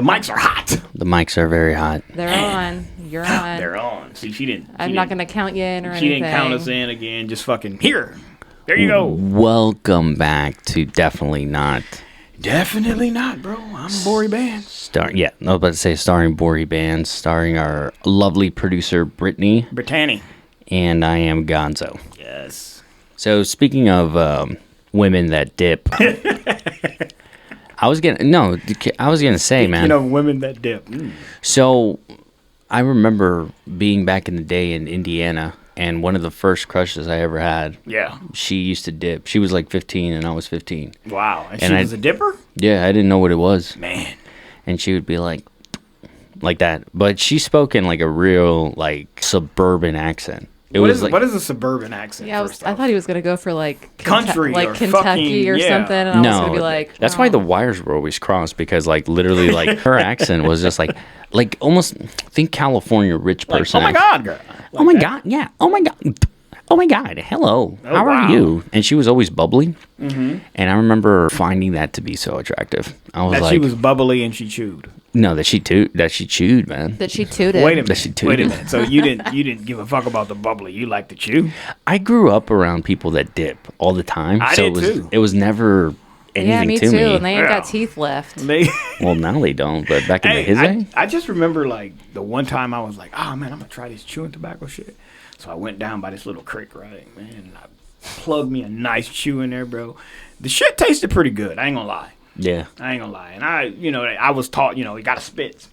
The mics are hot. The mics are very hot. They're on. You're on. They're on. See, she didn't. I'm not going to count you in or anything. She didn't count us in again. Just fucking here. There you go. Welcome back to Definitely Not. Definitely not, bro. I'm Bori Band. I was about to say starring Bori Band, starring our lovely producer Brittany. And I am Gonzo. Yes. So speaking of women that dip, I was gonna say, man. Speaking of women that dip. So I remember being back in the day in Indiana, and one of the first crushes I ever had. Yeah. She used to dip. She was like 15, and I was 15. Wow. And she was a dipper? Yeah, I didn't know what it was. Man. And she would be like that. But she spoke in like a real like suburban accent. What is a suburban accent? Yeah, I thought he was gonna go for like country, like or Kentucky or something. And I was gonna be like, that's why the wires were always crossed, because like literally like her accent was just like almost think California rich person. Like, oh my god, girl. Oh my god, yeah. Oh my god. Oh my god. Hello. How are you? And she was always bubbly. Mm-hmm. And I remember finding that to be so attractive. I was she was bubbly and she chewed. No, that she chewed, man. That she tooted. Wait a minute. That she tooted. Wait a minute. So you didn't give a fuck about the bubbly. You like to chew? I grew up around people that dip all the time. I did too. It was never anything me to too. me. And they ain't got teeth left. Well, now they don't, but back in his day? I just remember like the one time I was like, oh man, I'm going to try this chewing tobacco shit. So I went down by this little creek, right, man, and I plugged me a nice chew in there, bro. The shit tasted pretty good. I ain't gonna lie. Yeah. I ain't gonna lie. And I was taught, you gotta spit.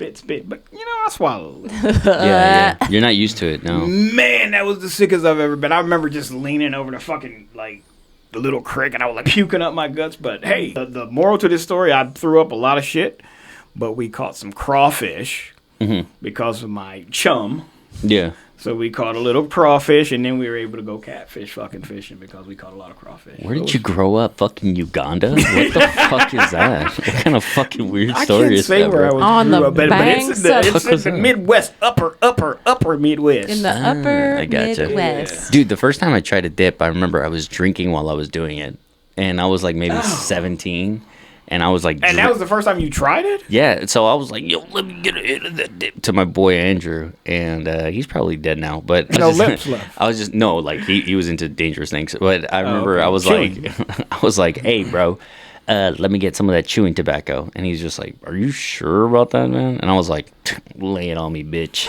But, I swallowed. Yeah. You're not used to it, no. Man, that was the sickest I've ever been. I remember just leaning over the fucking, like, the little creek, and I was, like, puking up my guts. But, hey, the moral to this story, I threw up a lot of shit, but we caught some crawfish because of my chum. Yeah. So we caught a little crawfish, and then we were able to go catfish fucking fishing because we caught a lot of crawfish. Where did you grow up? Fucking Uganda? What the fuck is that? What kind of fucking weird story is that? I can't say where I was on the banks it's in the Midwest, upper Midwest. In the upper gotcha. Midwest. Yeah. Dude, the first time I tried to dip, I remember I was drinking while I was doing it. And I was like maybe 17. And I was like... And that was the first time you tried it? Yeah. So I was like, yo, let me get a hit of that dip to my boy Andrew. And he's probably dead now. But no lips left. I was just... No, like he was into dangerous things. But I remember I was like, hey, bro, let me get some of that chewing tobacco. And he's just like, are you sure about that, man? And I was like, lay it on me, bitch.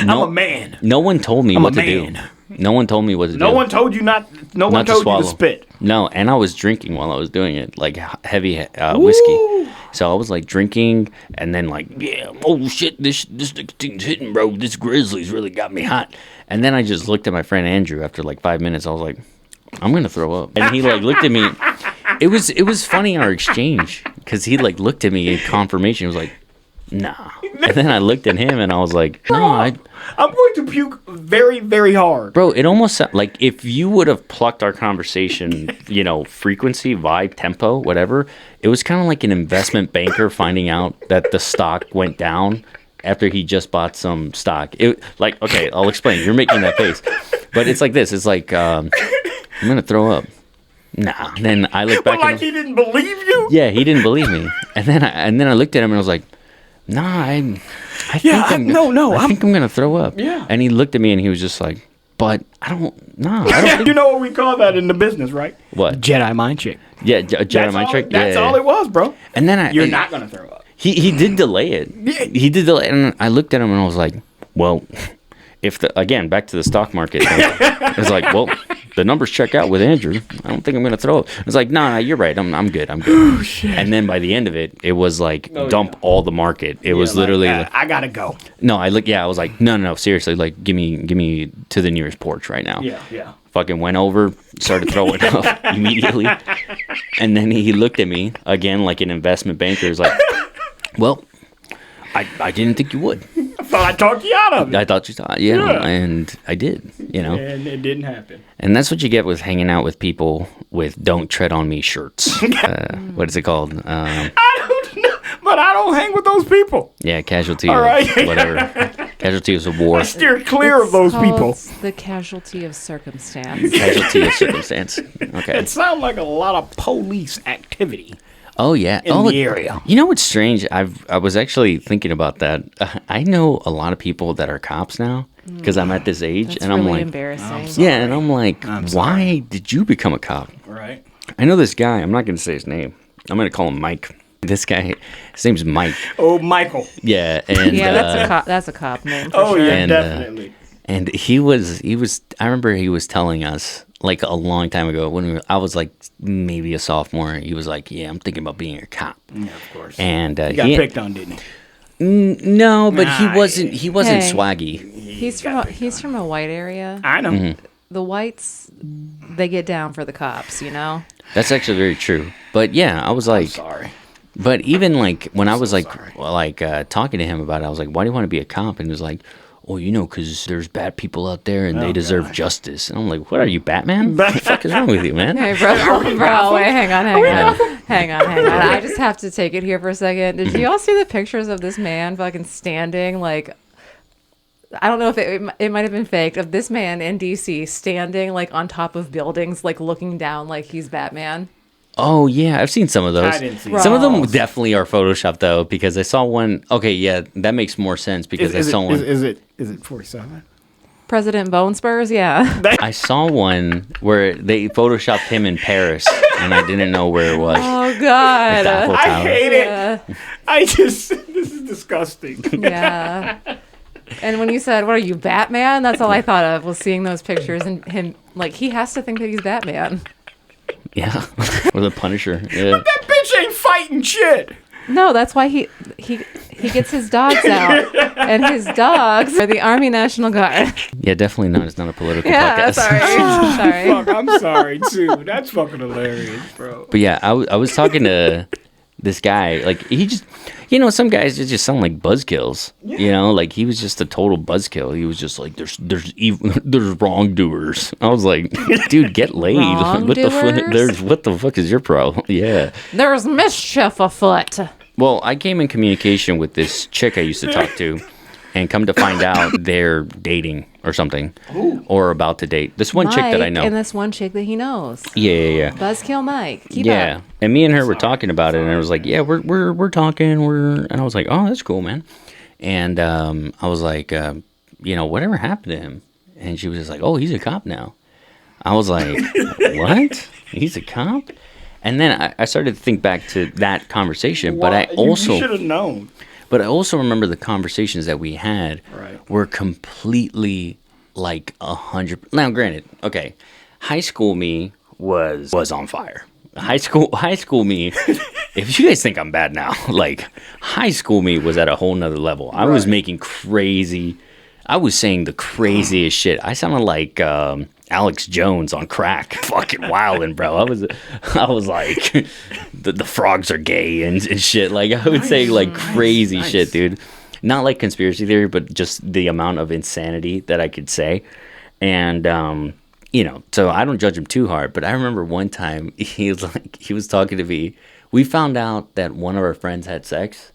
I'm a man. No one told me what to do. No one told me what to do. No one told you not. No one told you to spit. No, and I was drinking while I was doing it, like heavy whiskey. So I was like drinking, and then like, yeah, oh shit, this thing's hitting, bro. This grizzly's really got me hot. And then I just looked at my friend Andrew after like 5 minutes. I was like, I'm gonna throw up. And he like looked at me. It was funny our exchange, because he like looked at me in confirmation. He was like, nah. And then I looked at him and I was like, no, I'm going to puke very, very hard. Bro, it almost like if you would have plucked our conversation, frequency, vibe, tempo, whatever, it was kind of like an investment banker finding out that the stock went down after he just bought some stock. Okay, I'll explain. You're making that face. But it's like this. It's like, I'm going to throw up. Nah. And then I looked back he didn't believe you? Yeah, he didn't believe me. And then I looked at him and I was like, nah, I think I'm gonna throw up. Yeah. And he looked at me and he was just like, but I don't think... You know what we call that in the business, right? What? Jedi mind trick. Yeah, Jedi mind trick. That's all it was, bro. And then you're not gonna throw up. He did delay it. Yeah. He did delay it, and I looked at him and I was like, well, again, back to the stock market thing. I was like, well, the numbers check out with Andrew. I don't think I'm gonna throw it. I was like, nah, you're right. I'm good. Oh, shit. And then by the end of it, it was like dump all the market. It was literally like, I gotta go. No, I was like, no, seriously, like give me to the nearest porch right now. Yeah. Fucking went over, started throwing up immediately. And then he looked at me again like an investment banker. He's like, well, I didn't think you would. So I talked you out of it. I thought you thought, and I did, And it didn't happen. And that's what you get with hanging out with people with "Don't Tread on Me" shirts. What is it called? I don't know, but I don't hang with those people. Yeah, casualty. All right. Whatever. Casualties of war. I steer clear of those people. The casualty of circumstance. Casualty of circumstance. Okay. It sounds like a lot of police activity. Oh yeah. in the area. You know what's strange? I was actually thinking about that. I know a lot of people that are cops now because I'm at this age, That's and I'm really like, embarrassing. yeah, and I'm like, I'm why sorry. did you become a cop? Right. I know this guy. I'm not going to say his name. I'm going to call him Mike. This guy, his name's Mike. Oh, Michael. Yeah, and Yeah, that's a cop name. For Oh sure. yeah, And, definitely. and he was. I remember he was telling us like a long time ago when I was like maybe a sophomore. He was like, "Yeah, I'm thinking about being a cop." Yeah, of course. And He got picked on, didn't he? No, but he Nah, wasn't. He wasn't Hey. swaggy. He's from a white area. I know. Mm-hmm. The whites, they get down for the cops, you know. That's actually very true. But yeah, I was like, Sorry. but even like when I was so like talking to him about it, I was like, "Why do you want to be a cop?" And he was like, "Oh, you know, because there's bad people out there and they deserve justice." And I'm like, "What are you, Batman? What the fuck is wrong with you, man?" Hey, bro, wait, hang on. Hang on. I just have to take it here for a second. Did you all see the pictures of this man fucking standing like? I don't know if it might have been faked, of this man in DC standing like on top of buildings, like looking down like he's Batman. Oh yeah, I've seen some of those. I didn't see Some of them those. definitely are photoshopped though, because I saw one. Okay, yeah, that makes more sense because I saw one. Is it 47? President Bone Spurs, yeah. I saw one where they photoshopped him in Paris, and I didn't know where it was. Oh The God. Eiffel I Tower. hate Yeah. it. I just this is disgusting. Yeah. And when you said, "What are you, Batman?" That's all I thought of, was seeing those pictures and him like he has to think that he's Batman. Yeah, or the Punisher. Yeah. That bitch ain't fighting shit. No, that's why he gets his dogs out, and his dogs are the Army National Guard. Yeah, definitely not. It's not a political Yeah, podcast. sorry. Fuck, I'm sorry too. That's fucking hilarious, bro. But yeah, I was talking to this guy. Like he just, some guys just sound like buzzkills. Like he was just a total buzzkill. He was just like, there's wrongdoers. I was like, dude, get laid. Wrongdoers? What the fuck is your problem? Yeah. There's mischief afoot. Well, I came in communication with this chick I used to talk to, and come to find out they're dating or something, or about to date. This one chick that I know. And this one chick that he knows. Yeah. Buzzkill Mike. Keep Yeah, up. and me and her were talking about it, and I was like, "Yeah, we're talking." And I was like, "Oh, that's cool, man." And I was like, "Whatever happened to him?" And she was just like, "Oh, he's a cop now." I was like, "What? He's a cop?" And then I started to think back to that conversation, but I also you should have known. But I also remember the conversations that we had Right. were completely like 100. Now, granted, okay, high school me was on fire. High school me. If you guys think I'm bad now, like high school me was at a whole nother level. I was making crazy. I was saying the craziest shit. I sounded like Alex Jones on crack, fucking wildin', bro. I was like, the frogs are gay and shit. Like I would say like crazy shit, dude. Not like conspiracy theory, but just the amount of insanity that I could say. And so I don't judge him too hard. But I remember one time he was talking to me. We found out that one of our friends had sex.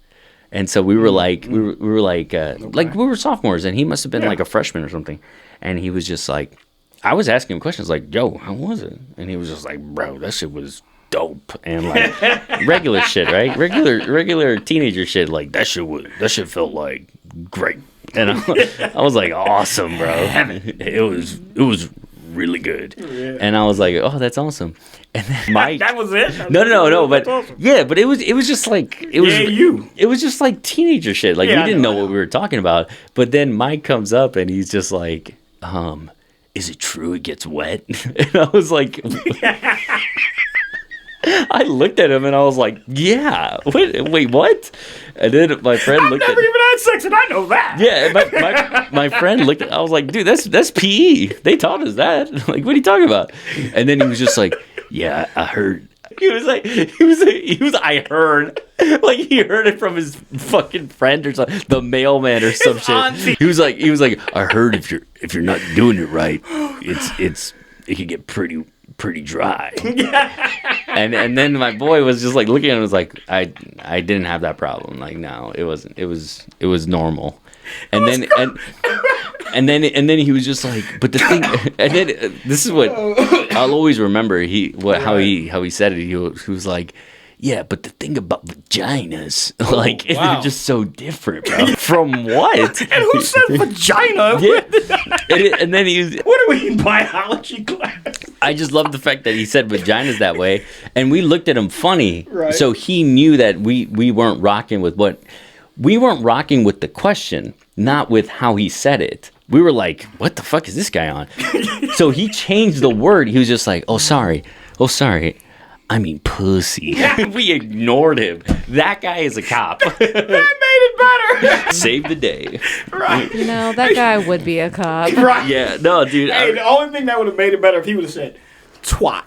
And so we were like, we were sophomores, and he must have been like a freshman or something. And he was just like, I was asking him questions like, "Yo, how was it?" And he was just like, "Bro, that shit was dope." And like regular shit, right? Regular teenager shit. Like that shit felt like great. And I was like, "Awesome, bro." It was really good. Yeah. And I was like, "Oh, that's awesome." And then Mike, that was it. No, but awesome. yeah, but it was just like it was just like teenager shit. Like we didn't know what we were talking about. But then Mike comes up and he's just like, "Is it true it gets wet?" And I was like, I looked at him and I was like, "Yeah, wait, what?" And then my friend I've looked never at even had sex, and I know that. yeah, my friend looked at. I was like, "Dude, that's PE. They taught us that. Like, what are you talking about?" And then he was just like, "Yeah, I heard." He was I heard. Like he heard it from his fucking friend or something, the mailman or some shit. Auntie. He was like, "I heard if you're not doing it right, it can get pretty dry." And then my boy was just like looking at him, was like, I didn't have that problem. Like, no, it wasn't. It was normal. And then he was just like, but the thing, and then this is what I'll always remember. How he said it. He was like, yeah, but the thing about vaginas, like, wow. they're just so different, bro. From what? And who said vagina? Yeah. And then What are we in biology class? I just love the fact that he said vaginas that way, and we looked at him funny. Right. So he knew that we weren't rocking with the question, not with how he said it. We were like, what the fuck is this guy on? So he changed the word. He was just like, oh, sorry. I mean, pussy. We ignored him. That guy is a cop. That made it better. Save the day. Right. You know, that guy would be a cop. Right. Yeah, no, dude. Hey, the only thing that would have made it better if he would have said, twat.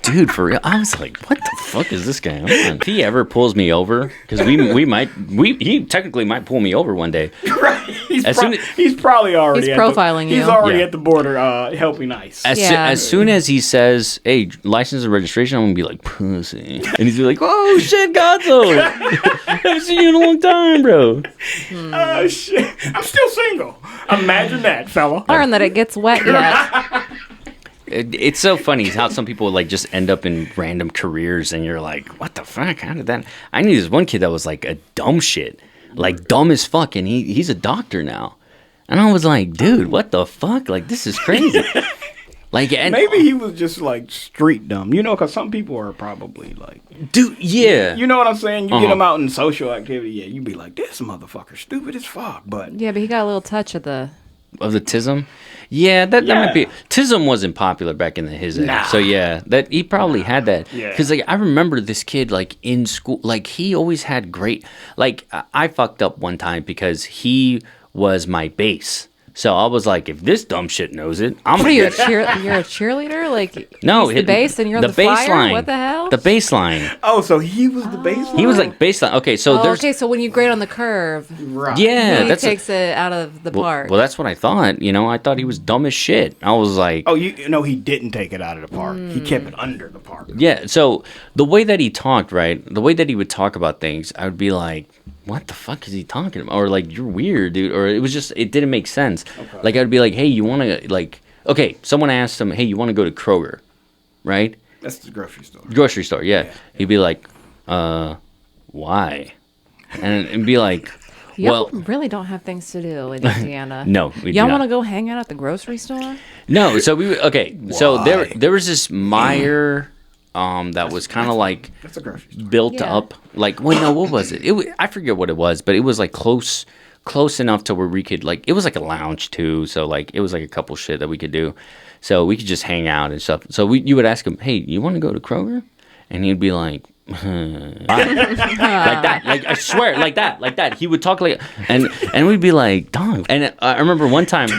Dude, for real, I was like, "What the fuck is this guy on?" If he ever pulls me over, because he technically might pull me over one day. Right. He's probably already He's profiling you. He's already Yeah. at the border helping ICE. As soon as he says, "Hey, license and registration," I'm gonna be like, "Pussy," and he's like, "Oh shit, Gonzo, haven't seen you in a long time, bro." Oh shit! I'm still single. Imagine that, fella. Learn that it gets wet yet. It's so funny how some people like just end up in random careers, and you're like, "What the fuck? How did that?" I knew this one kid that was like a dumb shit, like dumb as fuck, and he's a doctor now, and I was like, "Dude, what the fuck? Like this is crazy." Like, and Maybe he was just like street dumb, because some people are probably like, dude, yeah, you know what I'm saying? You get Uh-huh. them out in social activity, yeah, you be like, this motherfucker stupid as fuck, but Yeah, but he got a little touch of the. of the tism. Yeah, that might be. Tism wasn't popular back in his day, Nah. so yeah, that he probably had that. Yeah. Because like I remember this kid like in school, like he always had great. Like I fucked up one time because he was my bass. So I was like, if this dumb shit knows it, I'm What are you, a gonna you're a cheerleader? Like, no, he's the bass and you're the bass flyer? line. What the hell? The bass line. oh, so he was the bass He was like bass line. Okay, so Oh, there's okay, so when you grade on the curve, right. yeah, he that's takes it out of the park. well, that's what I thought. I thought he was dumb as shit. I was like, Oh, you know he didn't take it out of the park. He kept it under the park. yeah. So the way that he talked, right? The way that he would talk about things, I would be like, what the fuck is he talking about? Or like, you're weird, dude. Or it didn't make sense. Okay. Like, I'd be like, hey, you want to, like, okay, someone asked him, hey, you want to go to Kroger, right? That's the grocery store. Grocery store, yeah. He'd be like, why? And it'd be like, Y'all well, really don't have things to do in Indiana. no, we do Y'all not. want to go hang out at the grocery store? No, so so Why? there was this Meyer that was kind of like That's a grocery store. built Yeah. up like no, what was it? I forget what it was, but it was like close enough to where we could like it was like a lounge too, so like it was like a couple shit that we could do, so we could just hang out and stuff. So you would ask him, hey, you want to go to Kroger? And he'd be like, like that, like I swear, like that. He would talk like, and we'd be like, dog. And I remember one time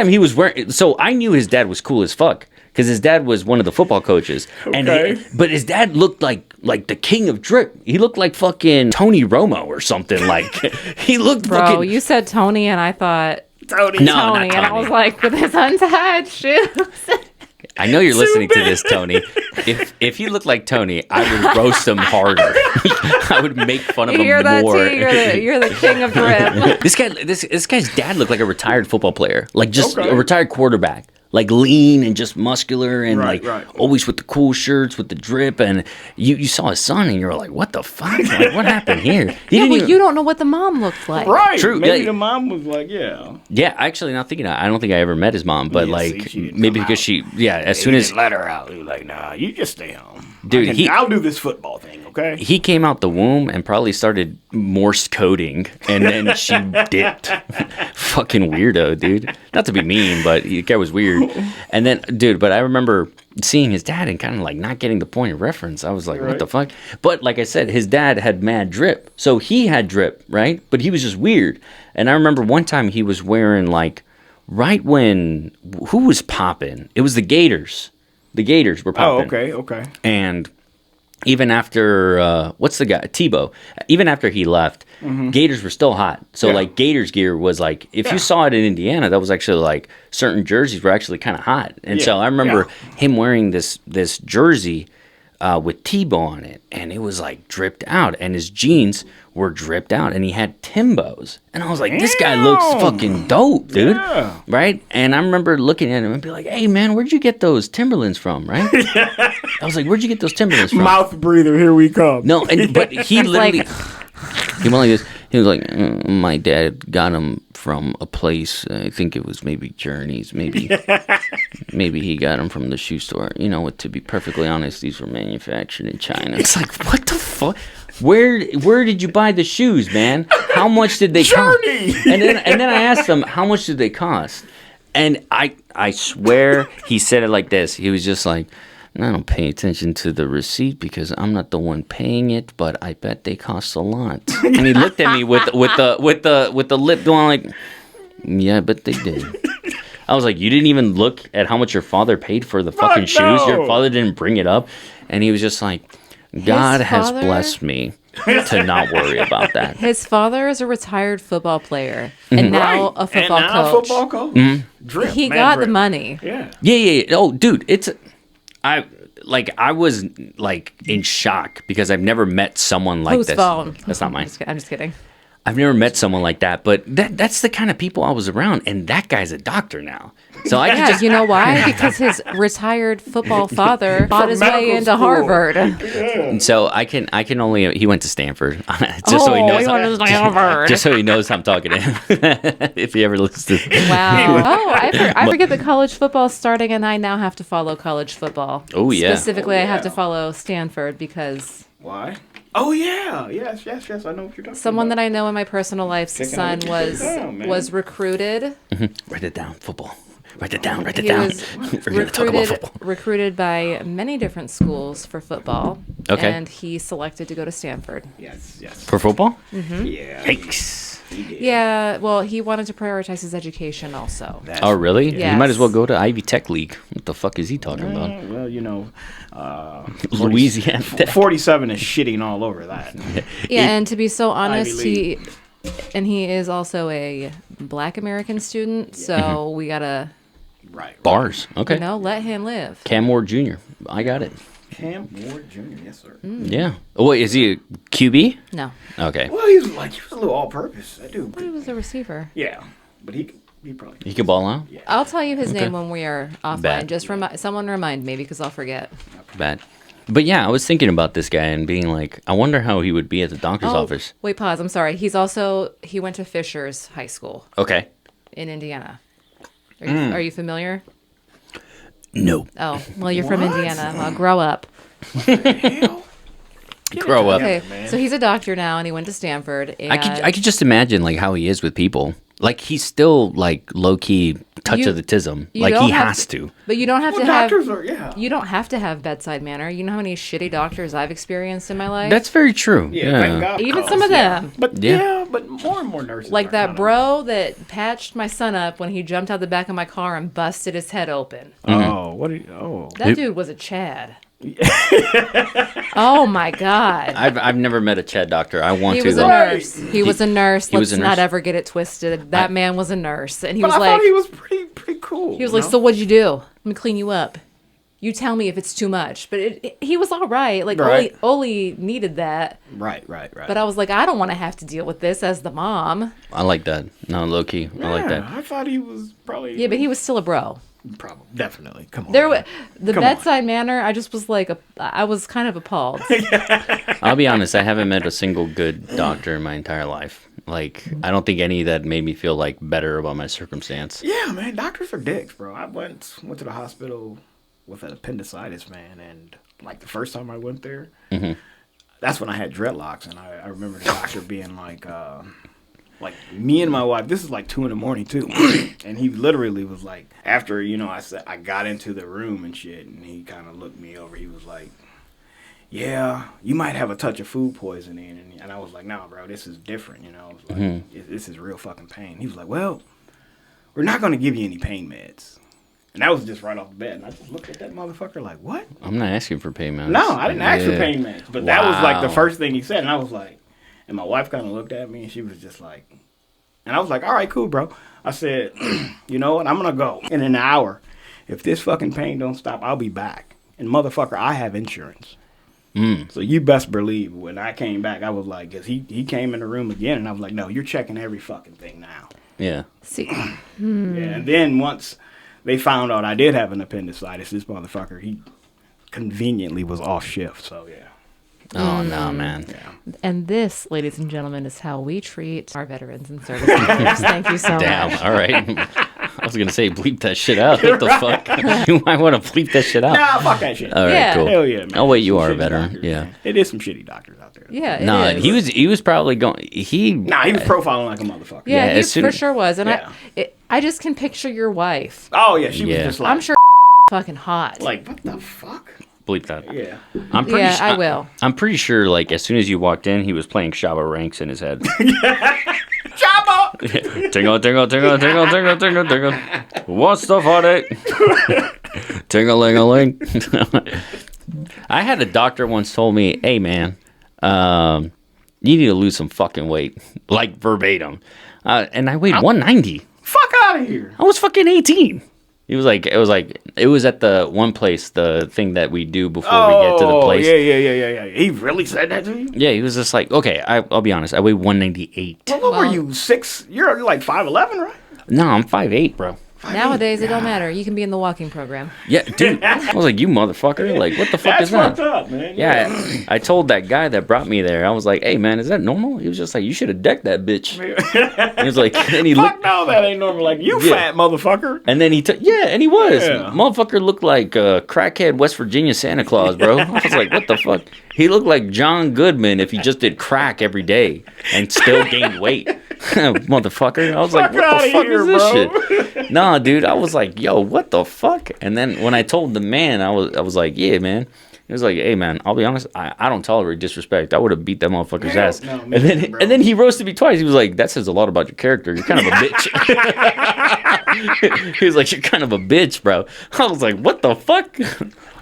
he was wearing. So I knew his dad was cool as fuck because his dad was one of the football coaches. Okay. But his dad looked like the king of drip. He looked like fucking Tony Romo or something. Like he looked. Bro, fucking, you said Tony, and I thought Tony. No, not Tony, and I Tony. was like, with his untied shoes. I know you're listening to this, Tony. If he looked like Tony, I would roast him harder. I would make fun of You him hear that, more. T? You're the king of drip. This guy's dad looked like a retired football player, like just Okay. a retired quarterback, like lean and just muscular and Right, like right. always with the cool shirts with the drip. And you saw his son and you were like, what the fuck? Like, what happened here? He Yeah, didn't but even- you don't know what the mom looked like. Right. True, Maybe yeah. the mom was like, yeah. Yeah, actually, not thinking. I don't think I ever met his mom, but Yeah, like see, she didn't maybe come because out. she, yeah, as soon He as didn't let her out. He was like, nah, you just stay home. Dude, I'll do this football thing, okay? he came out the womb and probably started Morse coding, and then she dipped. Fucking weirdo, dude. Not to be mean, but the guy was weird. And then, dude, but I remember seeing his dad and kind of like not getting the point of reference. I was like, what Right. the fuck? But like I said, his dad had mad drip. So he had drip, right? But he was just weird. And I remember one time he was wearing like, right when, who was popping? It was the Gators. The Gators were Oh, popping. okay. And even after what's the guy Tebow? Even after he left, Gators were still hot. So Yeah. like Gators gear was like if Yeah. you saw it in Indiana, that was actually like certain jerseys were actually kind of hot. And so Yeah, I remember him wearing this jersey with Tebow on it, and it was like dripped out, and his jeans were dripped out, and he had Timbos, and I was like, this guy looks fucking dope, dude. Yeah. Right? And I remember looking at him and be like, hey man, where'd you get those Timberlands from? Right? I was like, where'd you get those Timberlands from? Mouth breather, here we come. No, but he literally he went like this. He was like, my dad got them from a place. I think it was maybe Journeys. Maybe he got them from the shoe store. You know what? To be perfectly honest, these were manufactured in China. It's like, what the fuck? Where did you buy the shoes, man? How much did they cost? And then I asked him, how much did they cost? And I swear he said it like this. He was just like, I don't pay attention to the receipt because I'm not the one paying it, but I bet they cost a lot. And he looked at me with the lip going like, yeah, I bet they did. I was like, you didn't even look at how much your father paid for the fucking shoes? Your father didn't bring it up? And he was just like, God has blessed me to not worry about that. His father is a retired football player and now a football coach. Mm-hmm. Drip, he man, got drip. the money. Yeah. Oh, dude, I was like in shock because I've never met someone like Whose this. phone? That's not mine. I'm just kidding. I've never met someone like that, but that's the kind of people I was around, and that guy's a doctor now. So I Yeah, just you know why? Because his retired football father fought his way medical into school. Harvard. and so I can only he went to Stanford just so he knows he went to Stanford. just so he knows I'm talking to him if he ever listens. Wow. Oh, I forget that college football's starting, and I now have to follow college football. Oh, yeah. Specifically, Oh, I have to yeah. follow Stanford because Why? Oh yeah, yes. I know what you're talking someone about. that I know in my personal life's Kicking son it down, man. was recruited. Write it down, football. Write it down. He was We're gonna talk about football. recruited by many different schools for football. Okay. And he selected to go to Stanford. Yes. For football? Yeah. Yikes. He did. Yeah, well, he wanted to prioritize his education also. That's- Oh, really? Yes. You might as well go to Ivy Tech League. What the fuck is he talking about? Well, you know, Louisiana Tech. 47 is shitting all over that. Yeah, and to be so honest, Ivy he is also a Black American student, so we gotta Right. Bars. Okay. let him live. Cam Ward Jr. I got it. Cam Ward Jr. Yes, sir. Yeah. Oh, wait, is he a QB? No, Okay. Well, he was a little all-purpose. That dude. he was a receiver. Yeah, but he probably. He can ball out? I'll tell you his name when we are offline. Bet. Just someone remind me because I'll forget. Bad. But yeah, I was thinking about this guy and being like, I wonder how he would be at the doctor's office. Wait, pause. I'm sorry. He went to Fishers High School Okay. in Indiana. Are you familiar? No. Oh, well, you're from Indiana. Well, grow up. Hell. Grow up. Okay, man. so he's a doctor now, and he went to Stanford. And I could just imagine like how he is with people. Like he's still like low key touch You- of the tism. you Like don't he have has to. But you don't have Well, to have. doctors are, yeah. You don't have to have bedside manner. You know how many shitty doctors I've experienced in my life. That's very true. Yeah, thank God. Even for some of those, yeah. them. But Yeah. but more and more nurses. Like are that kinda- bro that patched my son up when he jumped out the back of my car and busted his head open. Oh, what? Oh, That dude was a Chad. Oh my God. I've never met a Chad doctor. I want He to was a though. nurse. He was a nurse. he was Let's a not nurse. ever get it twisted. That man was a nurse, and he but was I like, thought he was pretty cool. he was like, so what'd you do? Let me clean you up. You tell me if it's too much. But he was all right. Like Right. Oli needed that. right. But I was like, I don't want to have to deal with this as the mom. I like that. No, low key. I like that. I thought he was probably. Yeah, but he was still a bro. Probably, definitely. Come on. The Come on. bedside manner, I just was like, I was kind of appalled. I'll be honest, I haven't met a single good doctor in my entire life. Like, I don't think any that made me feel like better about my circumstance. Yeah, man, doctors are dicks, bro. I went to the hospital with an appendicitis, man, and like the first time I went there, that's when I had dreadlocks, and I remember the doctor being like me and my wife. This is like 2 a.m. too, and he literally was like, after I said I got into the room and shit, and he kind of looked me over. He was like, yeah, you might have a touch of food poisoning. And I was like, nah, bro, this is different, I was like, this is real fucking pain. He was like, well, we're not going to give you any pain meds. And that was just right off the bat. And I just looked at that motherfucker like, what? I'm not asking for pain meds. No, I didn't ask for Yeah. pain meds. But that was like the Wow. first thing he said. And I was like, and my wife kind of looked at me and she was just like, and I was like, all right, cool, bro. I said, you know what? I'm going to go. In an hour, if this fucking pain don't stop, I'll be back. And motherfucker, I have insurance. So you best believe when I came back, I was like, because he came in the room again, and I was like, no, you're checking every fucking thing now. Yeah. See, Yeah, and then once they found out I did have an appendicitis, this motherfucker, he conveniently was off shift. So yeah. Oh no, man. Yeah. and this, ladies and gentlemen, is how we treat our veterans and service members. Thank you so Damn. much. All right. I was gonna say bleep that shit out. What the fuck? You might want to bleep that shit out. Nah, fuck that shit. All right, Yeah. cool. Hell yeah, man. Oh wait, you Some are a shitty veteran. doctors, Yeah. man. It is some shitty doctors out there. Yeah, it No, is. he was probably going. Nah, he was profiling like a motherfucker. Yeah, Yeah, he as soon for as- sure was, and Yeah. I just can picture your wife. Oh yeah, she was Yeah. just like, I'm sure fucking hot. like what the fuck? bleep that. Yeah. I'm pretty. Yeah, su- I will. I'm pretty sure. Like as soon as you walked in, he was playing Shabba Ranks in his head. Jabba! Tingle, tingle, tingle, tingle, tingle, tingle, tingle. What's the funny? Ting-a-ling-a-ling. I had a doctor once told me, "Hey man, you need to lose some fucking weight," like verbatim. And I weighed 190. Fuck out of here. I was fucking 18. It was at the one place, the thing that we do before we get to the place. Yeah. He really said that to you? Yeah, he was just like, okay, I'll be honest, I weigh 198. Well, what were you, 6? You're like 5'11", right? No, I'm 5'8", bro. Nowadays, it don't matter. You can be in the walking program. Yeah, dude. I was like, you motherfucker. Like, what the fuck That's is that? fucked up, man. Yeah, I told that guy that brought me there, I was like, hey, man, is that normal? He was just like, you should have decked that bitch. He was like, and he Fuck looked, no, that ain't normal. Like, you Yeah. fat motherfucker. and then he took, yeah, and he was. Yeah. Motherfucker looked like crackhead West Virginia Santa Claus, bro. I was like, what the fuck? He looked like John Goodman if he just did crack every day and still gained weight. Motherfucker. I was like, what outta the fuck here, is this bro. shit? Nah, dude. I was like, yo, what the fuck? And then when I told the man, I was like, yeah, man. He was like, hey, man, I'll be honest, I don't tolerate disrespect. I would have beat that motherfucker's Hell ass. no, and me then too, bro. and then he roasted me twice. He was like, that says a lot about your character. You're kind of a bitch. He was like, you're kind of a bitch, bro. I was like, what the fuck?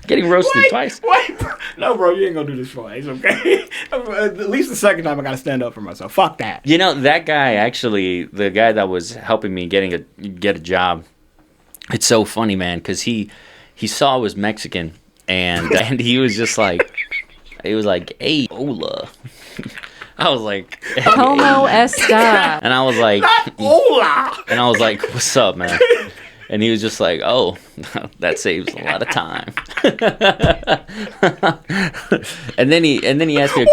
Getting roasted twice. Wait, bro. No, bro, you ain't gonna do this twice, okay? At least the second time I gotta stand up for myself. Fuck that. You know, that guy actually, the guy that was helping me get a job, it's so funny, man, because he saw I was Mexican, and he was just like, he was like, hey, hola. I was like, hey. Como esta? And I was like, Hola! and I was like, what's up, man? And he was just like, oh, that saves a lot of time. and then he asked me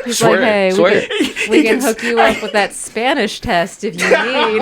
He's Swear, like, hey, swear. we can hook you up with that Spanish test if you need.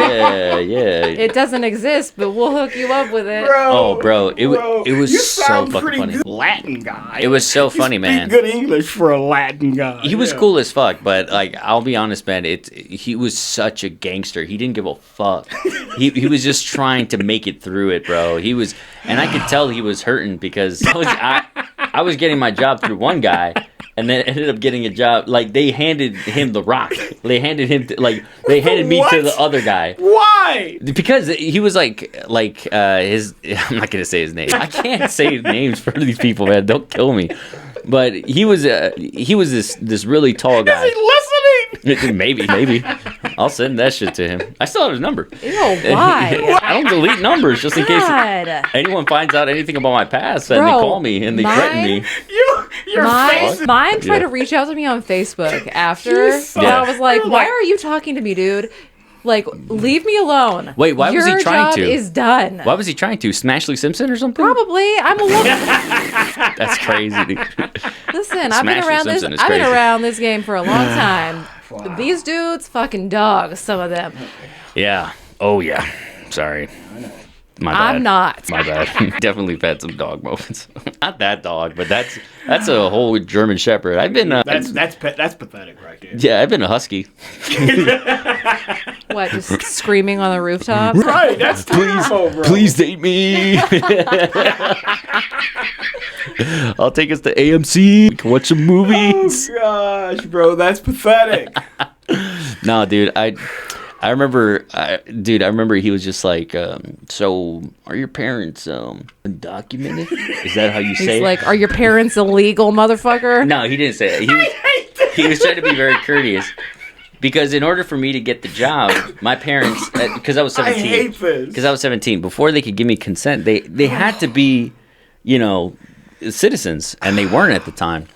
Yeah. It doesn't exist, but we'll hook you up with it. Bro, Oh, bro, it was you so sound fucking pretty funny. Good Latin guy. It was so You funny, speak man. Good English for a Latin guy. He was Yeah. cool as fuck, but like I'll be honest, man, he was such a gangster. He didn't give a fuck. He was just trying to make it through it, bro. He was, and I could tell he was hurting because I was getting my job through one guy, and then ended up getting a job. Like they handed him the rock. They handed him they handed me to What? the other guy. Why? Because he was like his. I'm not gonna say his name. I can't say names for these people, man. Don't kill me. But he was this really tall guy. Is he listening? Maybe. I'll send that shit to him. I still have his number. Ew, why? I don't delete numbers just in case God. anyone finds out anything about my past and they Bro, call me and they threaten me. Your face. Mine tried Yeah. to reach out to me on Facebook after. You And suck. I was like, You're why like- are you talking to me, dude? Like, leave me alone. Wait, why was he Your trying job to? is done. Why was he trying to? Smashley Simpson or something? Probably. I'm a woman. That's crazy. Dude. Listen, I've been Smashley around this. Simpson is I've been crazy. around this game for a long time. Wow. These dudes, fucking dogs. Some of them. Yeah. Oh yeah. Sorry. My bad. I'm not. My bad. Definitely had some dog moments. Not that dog, but that's a whole German Shepherd. I've been. That's pathetic right there. Yeah, I've been a husky. What? Just screaming on the rooftop? Right, that's terrible, bro. Please date me. I'll take us to AMC. We can watch some movies. Oh gosh, bro, that's pathetic. No, dude, I remember, he was just like, so are your parents undocumented? Is that how you say He's it? like, are your parents illegal, motherfucker? No, he didn't say it. He was trying to be very courteous. Because in order for me to get the job, my parents, because I was 17, I hate this. because I was 17, before they could give me consent, they had to be, citizens, and they weren't at the time.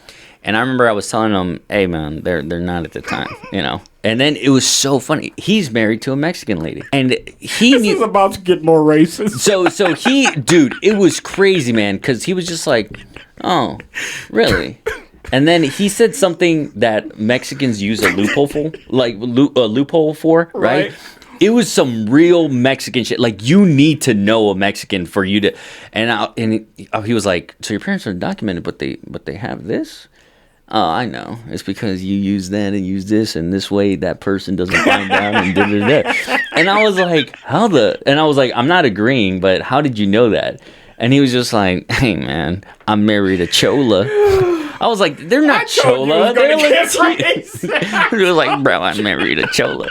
And I remember I was telling them, "Hey, man, they're not at the time, you know." And then it was so funny. He's married to a Mexican lady, and he This knew. is about to get more racist. So he, dude, it was crazy, man, because he was just like, "Oh, really?" And then he said something that Mexicans use a loophole for, right? It was some real Mexican shit. Like, you need to know a Mexican for you to. And he was like, "So your parents are undocumented, but they have this." Oh, I know. It's because you use that and use this, and this way that person doesn't find out and da da da. And I was like, And I was like, I'm not agreeing, but how did you know that? And he was just like, "Hey, man, I married a chola." I was like, "They're not chola. They're like." He was like, "Bro, I married a chola."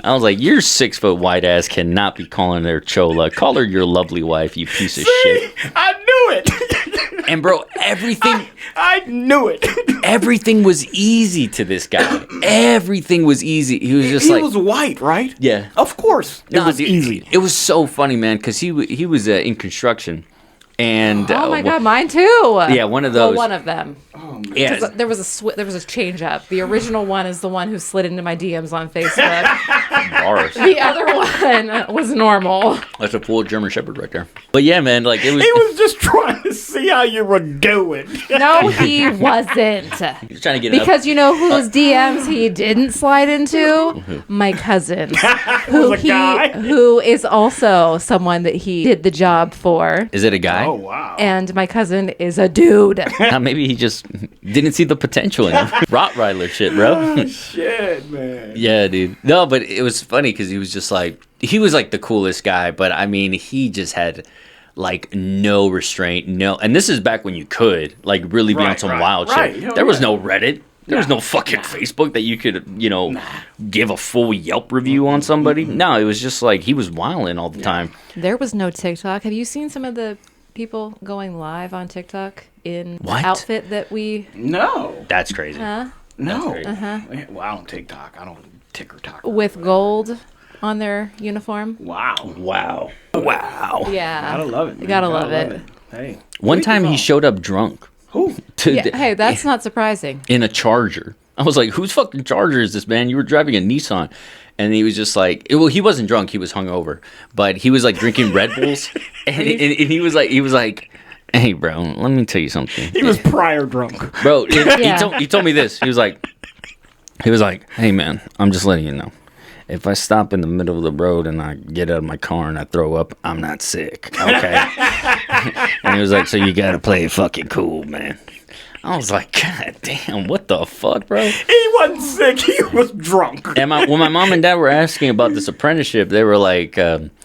I was like, "Your 6 foot white ass cannot be calling her chola. Call her your lovely wife, you piece of shit." I knew it. And bro, everything. I knew it. Everything was easy to this guy. Everything was easy. He was just He was white, right? Yeah. Of course. It was dude, easy. It was so funny, man, because he was in construction, and Oh my god, mine too. yeah, one of Well, those. one of them. Yeah, There was a change up. The original one is the one who slid into my DMs on Facebook. bars. The other one was normal. That's a full German Shepherd right there. But yeah, man, like it was. He was just trying to see how you were doing. No, he wasn't. He was trying to get Because you know whose DMs he didn't slide into? My cousin. Was a guy? Who is also someone that he did the job for. Is it a guy? Oh, wow. And my cousin is a dude. Maybe he just didn't see the potential in him. Rottweiler shit, bro. Oh, shit, man. Yeah, dude. No, but it was funny because he was just like, he was like the coolest guy, but I mean, he just had like no restraint, no. And this is back when you could like really be on some wild shit. Hell There was yeah. no Reddit. There was no fucking Facebook that you could, give a full Yelp review on somebody. No, it was just like he was wilding all the time. There was no TikTok. Have you seen some of the people going live on TikTok in What? the outfit that we... No. That's crazy. Huh? No. That's Uh-huh. Well, I don't TikTok. I don't TikTok. With gold on their uniform. Wow. Wow. Wow. Yeah. Gotta love it, man. You gotta love it. Hey. One time he showed up drunk. Who? Yeah, hey, that's not surprising. In a Charger. I was like, whose fucking Charger is this, man? You were driving a Nissan. And he was just like, well, he wasn't drunk. He was hungover. But he was like drinking Red Bulls. And he was like, hey, bro, let me tell you something. He was prior drunk. Bro, Yeah. he told me this. He was like, hey, man, I'm just letting you know. If I stop in the middle of the road and I get out of my car and I throw up, I'm not sick. Okay. And he was like, so you got to play it fucking cool, man. I was like, God damn, what the fuck, bro? He wasn't sick. He was drunk. And when my mom and dad were asking about this apprenticeship, they were like,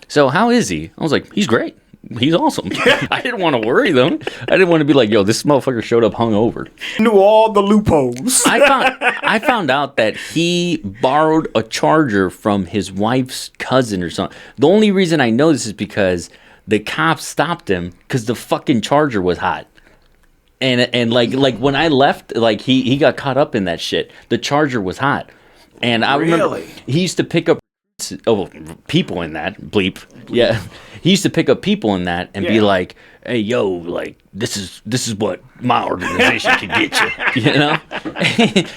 so how is he? I was like, he's great. He's awesome. I didn't want to worry them. I didn't want to be like, yo, this motherfucker showed up hungover. Knew all the loopholes. I found out that he borrowed a charger from his wife's cousin or something. The only reason I know this is because the cops stopped him because the fucking charger was hot. And like when I left, like he got caught up in that shit. The charger was hot. And I remember he used to pick up people in that bleep. Yeah. He used to pick up people in that and be like, hey, yo, like, this is what my organization can get you. You know?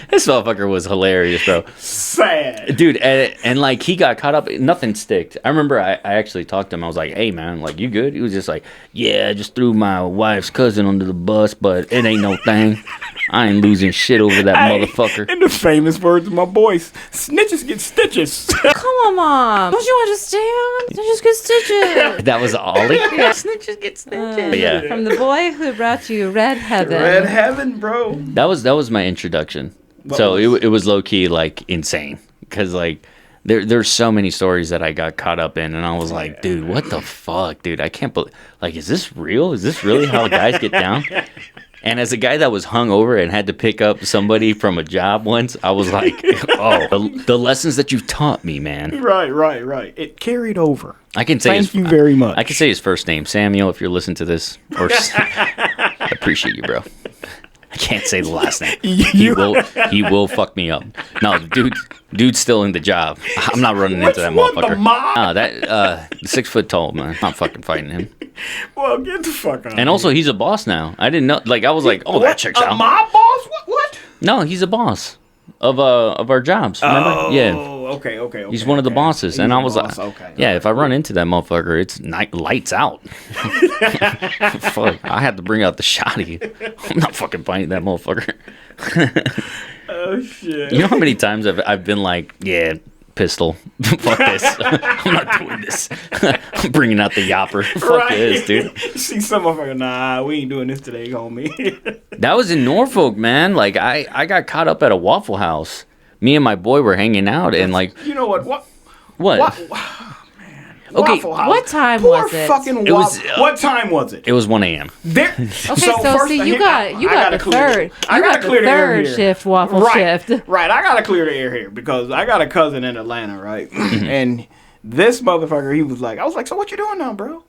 This motherfucker was hilarious, bro. Sad. Dude, and like, he got caught up. Nothing sticked. I remember I actually talked to him. I was like, hey, man, like, you good? He was just like, yeah, I just threw my wife's cousin under the bus, but it ain't no thing. I ain't losing shit over that motherfucker. In the famous words of my boys, snitches get stitches. Come on, Mom. Don't you understand? Snitches get stitches. That was Ollie? Yeah. Snitches get stitches. Yeah. From the boy who brought you Red Heaven. Red heaven, bro. That was my introduction. So it was low key like insane because like there's so many stories that I got caught up in, and I was like, dude, what the fuck, dude? I can't believe, like, is this real? Is this really how guys get down? And as a guy that was hungover and had to pick up somebody from a job once, I was like, oh, the lessons that you've taught me, man. Right. It carried over. I can say Thank you very much. I can say his first name, Samuel, if you're listening to this. Or I appreciate you, bro. can't say the last name. You- He will fuck me up. No, dude's still in the job. I'm not running into that one, the motherfucker. mob? No, that 6 foot tall man. I'm not fucking fighting him. Well, get the fuck out. And also, he's a boss now. I didn't know. Like, I was like, oh, that checks a out. mob boss? What? No, he's a boss of our jobs. Remember? Oh, Yeah. okay. He's one of the bosses, He's and I a was boss, like, okay. "Yeah, if I run into that motherfucker, it's lights out." Fuck, I had to bring out the shotty. I'm not fucking fighting that motherfucker. Oh shit. You know how many times I've been like, "Yeah, pistol, fuck this, I'm not doing this. I'm bringing out the yopper. Fuck this, dude." See some motherfucker, nah, we ain't doing this today, homie. That was in Norfolk, man. Like I got caught up at a Waffle House. Me and my boy were hanging out, and like, You know what? What? Okay, Waffle House. what time Poor was it? Fucking It was, what time was it? It was 1 a.m. There, Okay, so see, you got the third shift waffle shift. Right, I gotta clear the air here because I got a cousin in Atlanta, right? And this motherfucker, he was like, I was like, so what you doing now, bro?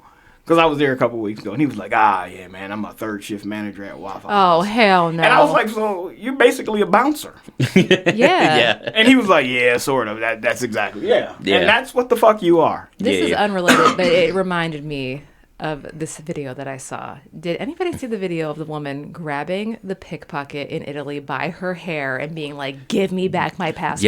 Because I was there a couple weeks ago, and he was like, yeah, man, I'm a third shift manager at Waffle House. Oh, hell no. And I was like, so you're basically a bouncer. yeah. Yeah. And he was like, yeah, sort of. That's exactly, yeah. Yeah. And that's what the fuck you are. This is Yeah. unrelated, but it reminded me of this video that I saw. Did anybody see the video of the woman grabbing the pickpocket in Italy by her hair and being like, give me back my passport?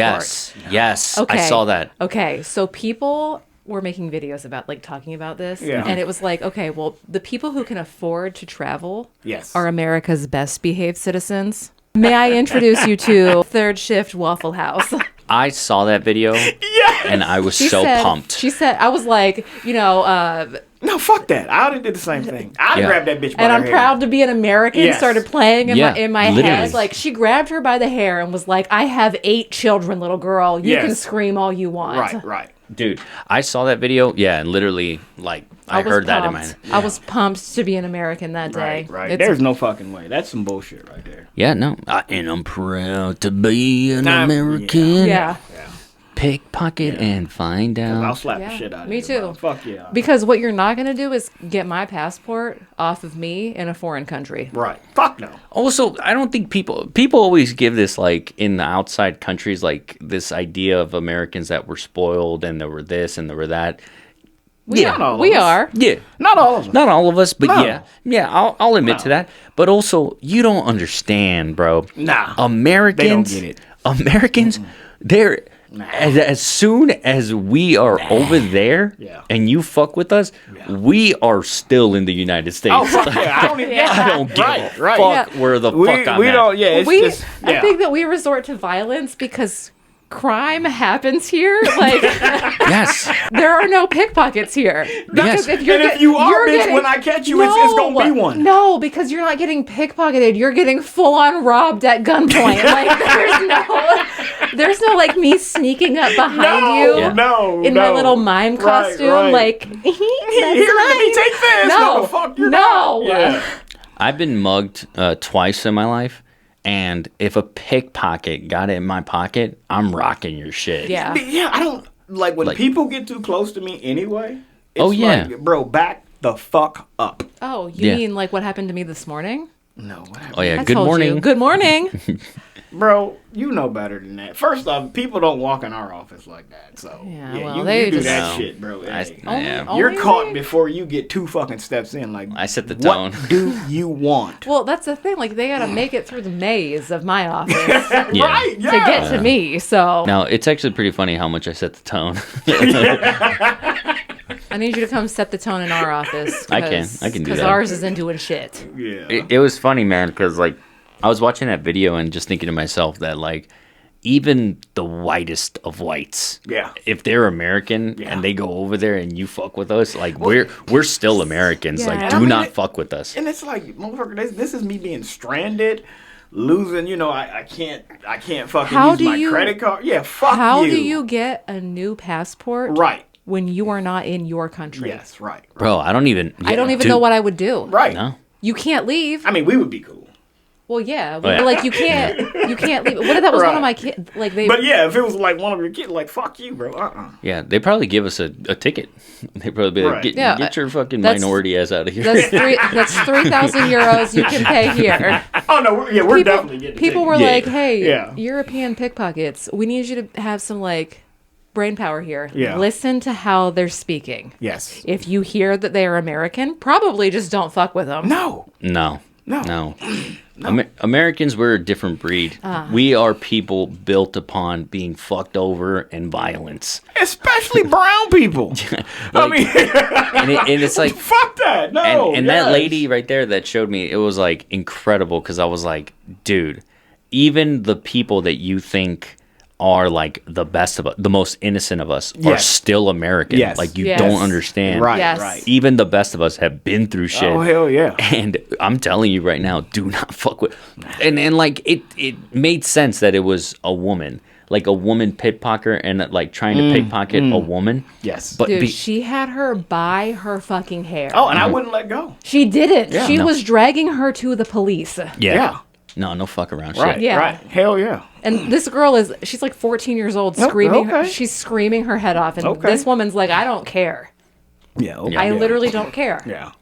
Yes. Okay. I saw that. Okay, so people were making videos about, like, talking about this. Yeah. And it was like, okay, well, the people who can afford to travel Yes. are America's best behaved citizens. May I introduce you to Third Shift Waffle House? I saw that video, Yeah. and I was She so said- pumped. She said, I was like, No, fuck that. I would have did the same thing. I'd Yeah. grab that bitch by and her I'm hair. proud to be an American, Yes. started playing Yeah, in my literally. head. Like, she grabbed her by the hair and was like, I have 8 children, little girl. You Yes. can scream all you want. Right. Dude, I saw that video, yeah, and literally, like, I was heard that in my pumped. head. I was pumped to be an American that day. Right. It's- There's no fucking way. That's some bullshit right there. Yeah, no. And I'm proud to be an Nah, American. yeah. Pickpocket and find I'll out. slap Yeah, the shit out of me you, too. bro. Fuck yeah. Because what you're not going to do is get my passport off of me in a foreign country. Right. Fuck no. Also, I don't think people always give this, like, in the outside countries, like, this idea of Americans that were spoiled and there were this and there were that. Not all of We us. are. Yeah. Not all of them. Not all of us, but No. yeah, I'll admit to that. But also, you don't understand, bro. Nah. Americans, They don't get it. Americans, they're as soon as we are over there, Yeah. and you fuck with us, we are still in the United States. Oh, fuck yeah. I don't even. I don't give a Right. fuck where the fuck I'm We at. don't. Yeah. It's We, just. Yeah. I think that we resort to violence because crime happens here. Like, Yes. there are no pickpockets here. Because Yes. if you're And if get- you are, you're bitch, getting- when I catch you, it's gonna be one. No, because you're not getting pickpocketed. You're getting full on robbed at gunpoint. Like, there's no like me sneaking up behind you Yeah. No. in my little mime costume. right. Like, that's Here, let me mine. take this. No, Fuck you. no. Yeah. I've been mugged twice in my life, and if a pickpocket got it in my pocket, I'm rocking your shit. Yeah. Yeah. I don't like when Like- people get too close to me anyway. It's Oh, yeah. like, bro, back the fuck up. Oh, you Yeah. mean like what happened to me this morning? No. What happened? Oh yeah. I Good told morning. you. Good morning. Bro, you know better than that. First off, people don't walk in our office like that. So Yeah, well, you they do just- that No. shit, bro. I- Hey. yeah. You're Only caught me? before you get 2 fucking steps in. Like I set the tone. What do you want? Well, that's the thing. Like, they gotta make it through the maze of my office Yeah. Right? to Yeah. get to me. So Now it's actually pretty funny how much I set the tone. I need you to come set the tone in our office. I can do Because that. ours isn't doing shit. Yeah. It was funny, man, because like I was watching that video and just thinking to myself that like even the whitest of whites, Yeah. if they're American Yeah. and they go over there and you fuck with us, like we're still Americans. Yeah. Like And do I mean, not fuck with us. And it's like, motherfucker, this is me being stranded, losing. You know, I can't fucking How use do my you- credit card. Yeah, fuck How you. do you get a new passport Right. when you are not in your country? Yes. Right. Bro, I don't even I don't even dude, know what I would do. Right. No. You can't leave. I mean, we would be cool. Well, yeah. We Oh, yeah. were like, you can't leave. What if that was one of Right. my kids? Like they. But yeah, if it was like one of your kids, like fuck you, bro. Yeah, they probably give us a ticket. They probably be like, Right. get your fucking That's- minority ass out of here. That's 3,000 euros you can pay here. Oh no, we're definitely getting. People were Yeah. like, "Hey, Yeah. European pickpockets, we need you to have some like brain power here. Yeah. Listen to how they're speaking. Yes. If you hear that they are American, probably just don't fuck with them." No. No. No. Americans, we're a different breed. We are people built upon being fucked over and violence. Especially brown people. I mean, And it's like, fuck that. No. and that lady right there that showed me, it was like incredible because I was like, dude, even the people that you think are like the best of us, the most innocent of us, are Yes. still American. Yes. Like you Yes. don't understand. Right. Yes. Right. Even the best of us have been through shit. Oh hell yeah. And I'm telling you right now, do not fuck with. And like it made sense that it was a woman, like a woman pickpocket, and like trying to pickpocket a woman. Yes. But Dude, she had her by her fucking hair. Oh, and I wouldn't let go. She didn't. Yeah. She No. was dragging her to the police. Yeah. No fuck around Right. shit. Yeah. Right. Hell yeah. And this girl she's like 14 years old, Oh, screaming. okay. She's screaming her head off. And Okay. this woman's like, I don't care. Yeah. Okay. I yeah. literally don't care. Yeah.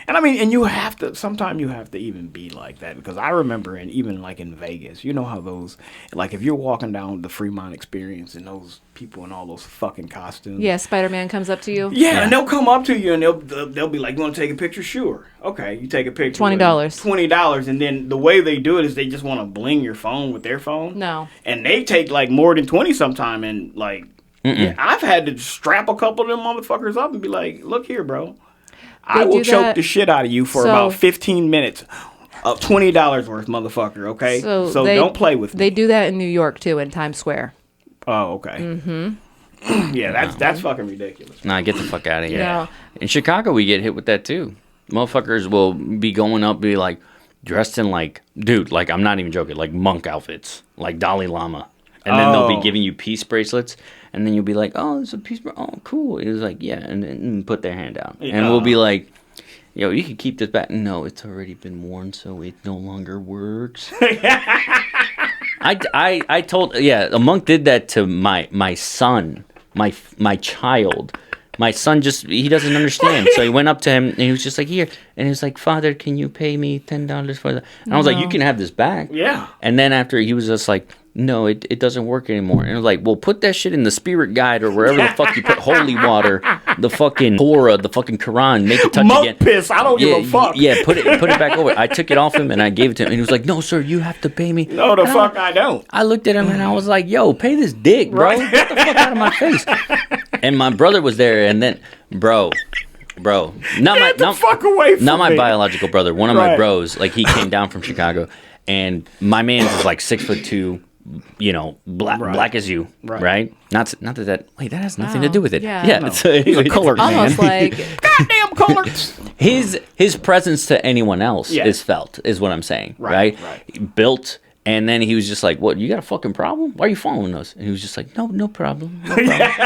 And I mean, and you have to, sometimes you have to even be like that because I remember, even like in Vegas, you know how those, like if you're walking down the Fremont Experience and those people in all those fucking costumes. Yeah, Spider-Man comes up to you. Yeah, and they'll come up to you and they'll be like, "You want to take a picture?" Sure. Okay, you take a picture. $20. $20, and then the way they do it is they just want to bling your phone with their phone. No. And they take like more than 20 sometime, and like, yeah, I've had to strap a couple of them motherfuckers up and be like, "Look here, bro, I They will do choke that- the shit out of you for So- about 15 minutes." $20 worth, motherfucker. Okay, so they, don't play with me. They do that in New York too, in Times Square. Oh, okay. Mm-hmm. Yeah, that's fucking ridiculous. Nah, get the fuck out of here. No. In Chicago, we get hit with that too. Motherfuckers will be going up, be like dressed in like, dude, like I'm not even joking, like monk outfits, like Dalai Lama, and then they'll Oh. be giving you peace bracelets, and then you'll be like, oh, it's a peace bracelet. Oh, cool. It was like, yeah, and then put their hand out, and we'll be like, yo, you can keep this back. No, it's already been worn, so it no longer works. I told, yeah, a monk did that to my son, my child. My son he doesn't understand. So he went up to him and he was just like, here. And he was like, Father, can you pay me $10 for that? And I was like, you can have this back. Yeah. And then after he was just like, no, it doesn't work anymore. And I was like, well, put that shit in the spirit guide or wherever the fuck you put holy water, the fucking Torah, the fucking Quran, make it touch Monk again. piss. I don't give a fuck. Yeah, put it back over. I took it off him and I gave it to him. And he was like, no, sir, you have to pay me. No, the fuck I don't. I looked at him and I was like, yo, pay this dick, bro. Get the fuck out of my face. And my brother was there, and then, bro, Get the fuck away from not my me. biological brother, one of my Right. bros, like he came down from Chicago, and my man's is like 6'2", you know, black as you, right? Not that wait, that has nothing to do with it. Yeah. Yeah, No. so anyway, colored man. Almost like Goddamn colors. his presence to anyone else Yeah. is felt, is what I'm saying, Right, right? right. Built. And then he was just like, "What? You got a fucking problem? Why are you following us?" And he was just like, "No problem, no problem."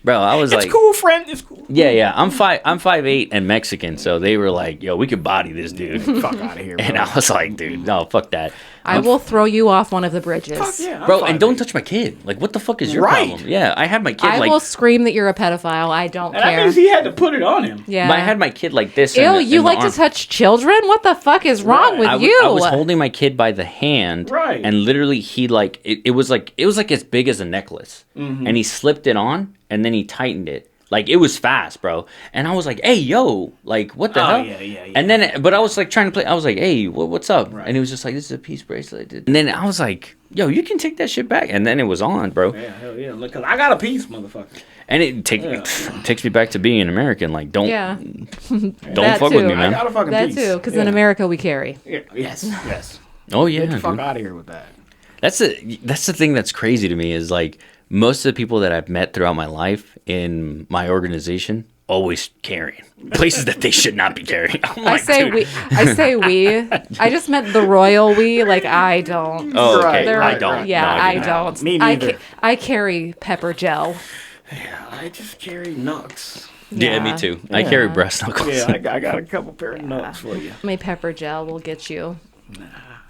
Bro, I was It's like, cool, friend. It's cool. Yeah. I'm 5'8" and Mexican, so they were like, "Yo, we could body this dude." Fuck out of here, bro. And I was like, "Dude, no, fuck that." I will throw you off one of the bridges. Fuck yeah, I'm Bro, fine, and don't man. touch my kid. Like, what the fuck is your Right. problem? Yeah, I had my kid I like will scream that you're a pedophile. I don't And that care. means he had to put it on him. Yeah. I had my kid like this. Ew, in you the like arm. to touch children? What the fuck is wrong Right. with I you? was holding my kid by the hand, Right. and literally he like it was like as big as a necklace, Mm-hmm. and he slipped it on, and then he tightened it. Like it was fast, bro. And I was like, "Hey, yo, like what the Oh, hell?" yeah. And then, but I was like trying to play. I was like, "Hey, what's up?" Right. And he was just like, "This is a peace bracelet." And then I was like, "Yo, you can take that shit back." And then it was on, bro. Yeah, hell yeah. Look, 'cause I got a piece, motherfucker. And it takes me back to being an American. Like, don't yeah, don't That fuck with too. me, I man. got a fucking that piece. too. Because Yeah. in America we carry. Yeah, yes. Oh yeah, Get the fuck dude. out of here with that. That's the thing that's crazy to me is like most of the people that I've met throughout my life in my organization always carrying places that they should not be carrying. I'm I like, say dude. we. I say we. I just meant the royal we. Like I don't. Oh, okay. Right, They're- I don't. Yeah, No, I do not. don't. Me I, neither. I carry pepper gel. I just carry nuts. Yeah, me too. I carry breast knuckles. Yeah, I got a couple pair of nuts for you. My pepper gel will get you.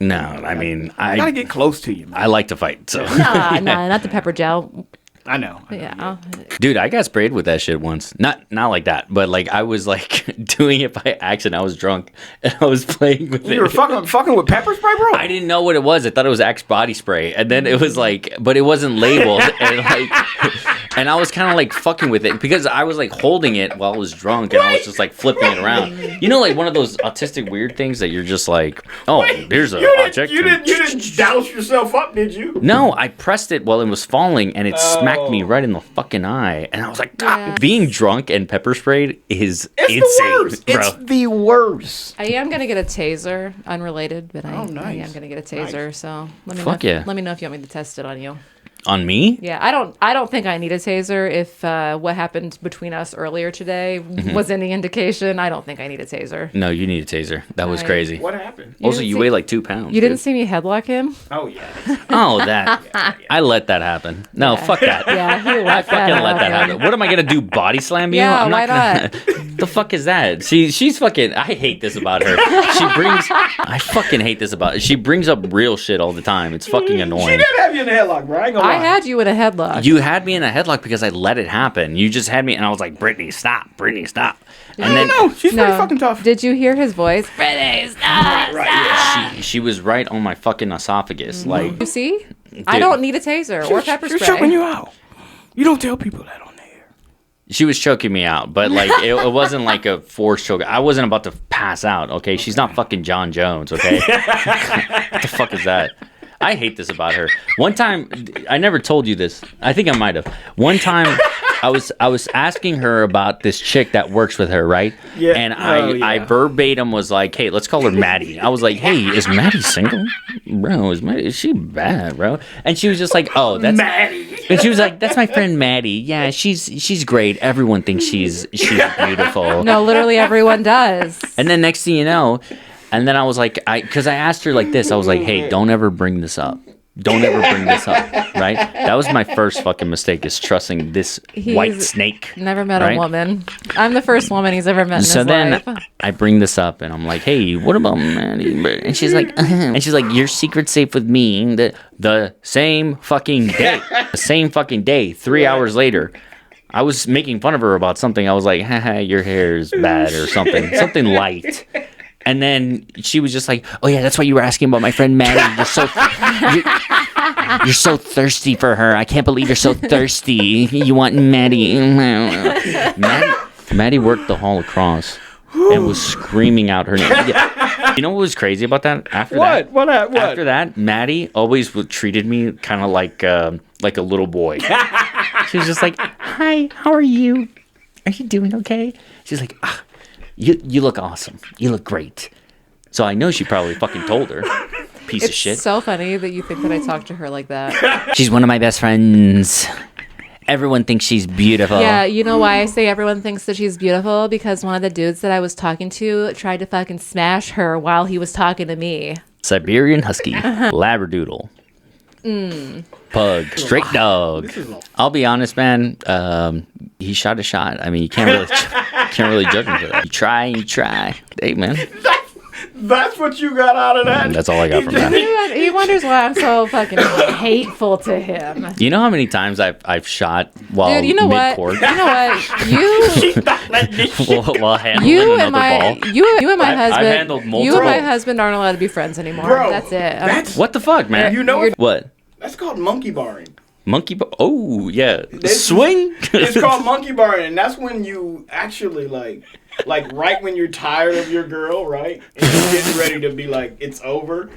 No, I mean, I gotta get close to you, man. I like to fight. So, Nah, not the pepper gel. I know. Yeah. dude, I got sprayed with that shit once. Not like that, but like I was like doing it by accident. I was drunk and I was playing with it. You were fucking with pepper spray, bro? I didn't know what it was. I thought it was Axe body spray, and then it was like, but it wasn't labeled, and like, and I was kind of like fucking with it because I was like holding it while I was drunk, and I was just like flipping it around. You know, like one of those autistic weird things that you're just like, oh, here's an object. You didn't douse yourself up, did you? No, I pressed it while it was falling, and it smacked me right in the fucking eye, and I was like, Yeah. being drunk and pepper sprayed is It's insane, the worst. bro. It's the worst. I am gonna get a taser, unrelated, but I nice. am gonna get a taser. Nice. So let me Fuck know. yeah. Let me know if you want me to test it on you. On me? Yeah, I don't think I need a taser. If what happened between us earlier today was any indication, I don't think I need a taser. No, you need a taser. That was Right. crazy. What happened? Also, didn't you see- weigh like 2 pounds. You didn't dude. see me headlock him? Oh yeah. Oh, that. I let that happen. No, fuck that. Yeah, he I let fucking let that happen. What am I gonna do? Body slam you? Yeah, I'm why not? The fuck is that? She's fucking. I hate this about her. I fucking hate this about her. She brings up real shit all the time. It's fucking She annoying. did have you in the headlock, bro. I ain't gonna lie. I had you in a headlock. You had me in a headlock because I let it happen. You just had me, and I was like, Brittany, stop. Brittany, stop. And then No, she's pretty fucking tough. Did you hear his voice? Brittany, stop! she was right on my fucking esophagus. Like, You see? I don't need a taser or pepper She's spray. choking you out. You don't tell people that on there. she was choking me out, but like it wasn't like a forced choke. I wasn't about to pass out. Okay, she's not fucking John Jones. Okay, what the fuck is that? I hate this about her. One time, I never told you this. I think I might have. One time, I was asking her about this chick that works with her, right? Yeah. And Oh, yeah. I verbatim was like, "Hey, let's call her Maddie." I was like, "Hey, is Maddie single, bro? Is she bad, bro?" And she was just like, "Oh, that's." Maddie. And she was like, "That's my friend Maddie. Yeah, she's great. Everyone thinks she's beautiful." No, literally everyone does. And then next thing you know, and then I was like, because I asked her like this, I was like, "Hey, don't ever bring this up. Don't ever bring this up." Right? That was my first fucking mistake, is trusting this white He's snake. Never met Right? a woman. I'm the first woman he's ever met in So his then life. I bring this up, and I'm like, "Hey, what about Maddie?" And she's like, and she's like, "Your secret's safe with me." The same fucking day, 3 hours later. I was making fun of her about something. I was like, haha, your hair is bad or something light. And then she was just like, "Oh yeah, that's why you were asking about my friend Maddie. You're so thirsty for her. I can't believe you're so thirsty. You want Maddie." Maddie worked the hall across and was screaming out her name. Yeah. You know what was crazy about that? After that, What? after that, Maddie always treated me kind of like a little boy. She was just like, "Hi, how are you? Are you doing okay?" She's like, you look awesome. You look great." So I know she probably fucking told her. Piece of It's shit. so funny that you think that I talk to her like that. She's one of my best friends. Everyone thinks she's beautiful. Yeah, you know why I say everyone thinks that she's beautiful? Because one of the dudes that I was talking to tried to fucking smash her while he was talking to me. Siberian Husky. Labradoodle. Pug. Straight dog. I'll be honest, man. He shot a shot. I mean, you can't really judge him for that. You try. Hey, man. That's what you got out of that. That's all I got from that. He wonders why I'm so fucking hateful to him. You know how many times I've shot while Dude, you know what? mid-court? You know what? You while handling you another and my ball? you and my I've husband handled you multiple. and my husband aren't allowed to be friends anymore. Bro, That's it. that's- What the fuck, man? You know what? What? That's called monkey barring. Oh, yeah. This- Swing? It's called monkey barring, and that's when you actually like right when you're tired of your girl, right? And you're getting ready to be like, it's over.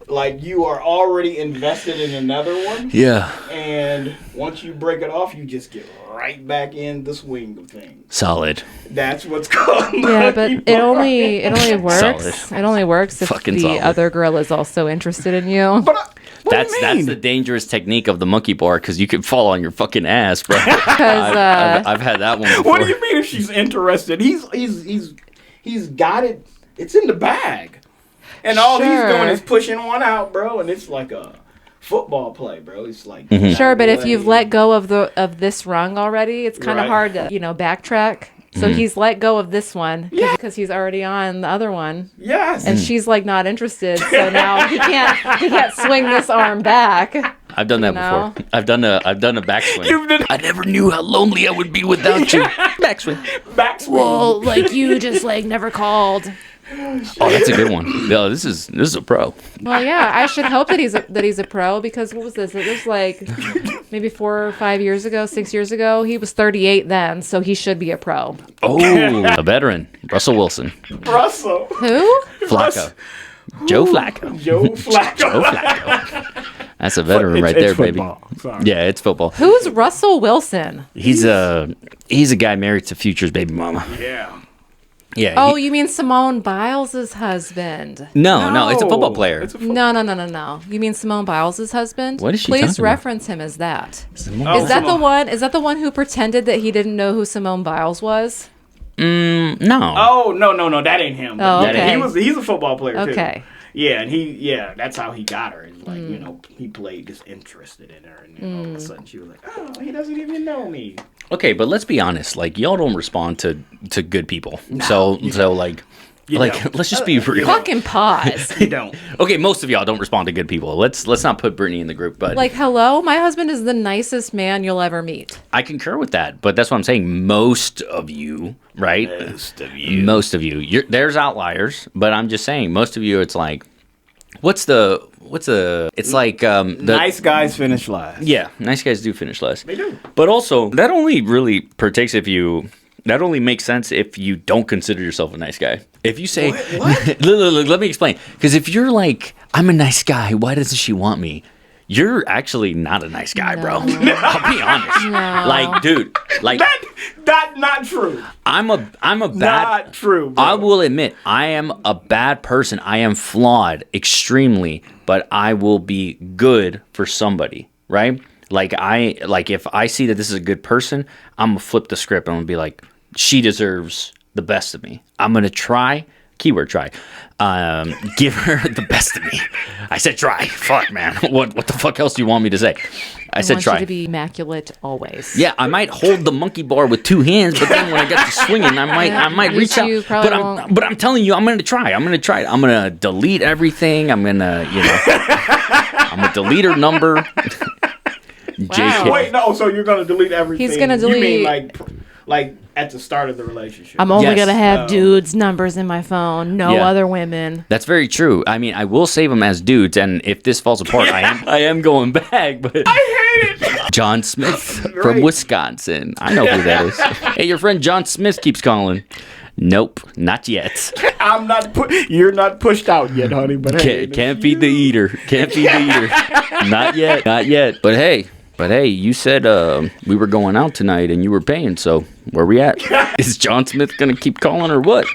Like you are already invested in another one, Yeah. and once you break it off, you just get right back in the swing of things. Solid. That's what's called. Yeah, but monkey it barring. only works. Solid. It only works if Fucking the solid. other girl is also interested in you. But what That's do you mean? the dangerous technique of the monkey bar, because you can fall on your fucking ass, bro. Because I've had that one before. What do you mean if she's interested? He's got it. It's in the bag, and all he's Sure. doing is pushing one out, bro. And it's like a football play, bro. It's like sure, but if way. you've let go of this rung already, it's kind of Right. hard to backtrack. So he's let go of this one because he's already on the other one. Yes. And she's like not interested. So now he can't swing this arm back. I've done that before. I've done a backswing. I never knew how lonely I would be without you. Backswing. Backswing. Well, like you just like never called. Oh, that's a good one. No, this is a pro. Well, yeah, I should hope that he's a pro because what was this? It was like maybe 4 or 5 years ago, 6 years ago. He was 38 then, so he should be a pro. Oh, a veteran, Russell Wilson. Russell. Who? Flacco. Joe Flacco. Joe Flacco. Joe Flacco. That's a veteran right there, baby. Sorry. Yeah, it's football. Who's Russell Wilson? He's a guy married to Future's baby mama. Yeah. Yeah. Oh, you mean Simone Biles' husband? No, it's a football player. No. You mean Simone Biles' husband? What is she Please talking about? reference him as that. Simone. Is that the one? Is that the one who pretended that he didn't know who Simone Biles was? No. Oh, no, that ain't him. Oh, okay. He's a football player too. Okay. Yeah, and that's how he got her. It's like, he played just interested in her, and then all of a sudden she was like, oh, he doesn't even know me. Okay, but let's be honest. Like, y'all don't respond to good people. So let's just be real. Fucking pause. You don't. Okay, most of y'all don't respond to good people. Let's not put Brittany in the group, but Like, hello, my husband is the nicest man you'll ever meet. I concur with that. But that's what I'm saying. Most of you, right? Most of you. There's outliers, but I'm just saying most of you. It's like, it's like Nice guys finish last. Yeah, nice guys do finish last. They do. But also, that only really that only makes sense if you don't consider yourself a nice guy. If you say, What? Look, let me explain. Because if you're like, I'm a nice guy, why doesn't she want me? You're actually not a nice guy, bro. I'll be honest. No. Like, dude, like That's not true. I'm a bad. Not true, bro. I will admit, I am a bad person. I am flawed extremely, but I will be good for somebody, right? Like if I see that this is a good person, I'm gonna flip the script and I'm gonna be like, she deserves the best of me. I'm gonna try. Keyword try. Give her the best of me. I said try. Fuck, man. What the fuck else do you want me to say? I said want try. you to be immaculate always. Yeah, I might hold the monkey bar with 2 hands, but then when I get to swinging, I might reach out. But I'm telling you, I'm gonna try. I'm gonna delete everything. I'm gonna delete her number. JK. Wait, no. So you're gonna delete everything? He's gonna delete. You mean like at the start of the relationship? I'm only Yes. gonna have dudes' numbers in my phone. No Yeah. other women. That's very true. I mean, I will save them as dudes, and if this falls apart, I am going back. But I hate it. John Smith from Right. Wisconsin. I know who that is. Hey, your friend John Smith keeps calling. Nope, not yet. I'm not. You're not pushed out yet, honey. But hey, Can't feed the eater. Can't feed the eater. Not yet. Not yet. But hey, you said we were going out tonight and you were paying. So where we at? Is John Smith gonna keep calling or what?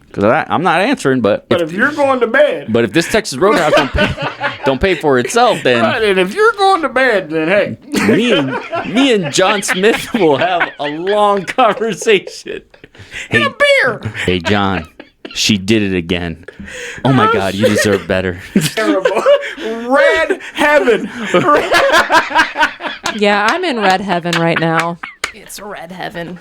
Because I'm not answering. But if you're going to bed, if this Texas Roadhouse don't pay for itself, then right, and if you're going to bed, then hey, me and John Smith will have a long conversation. Hey, a beer. Hey, John. She did it again. Oh my God, you deserve better. Terrible. Red heaven. Yeah, I'm in red heaven right now. It's red heaven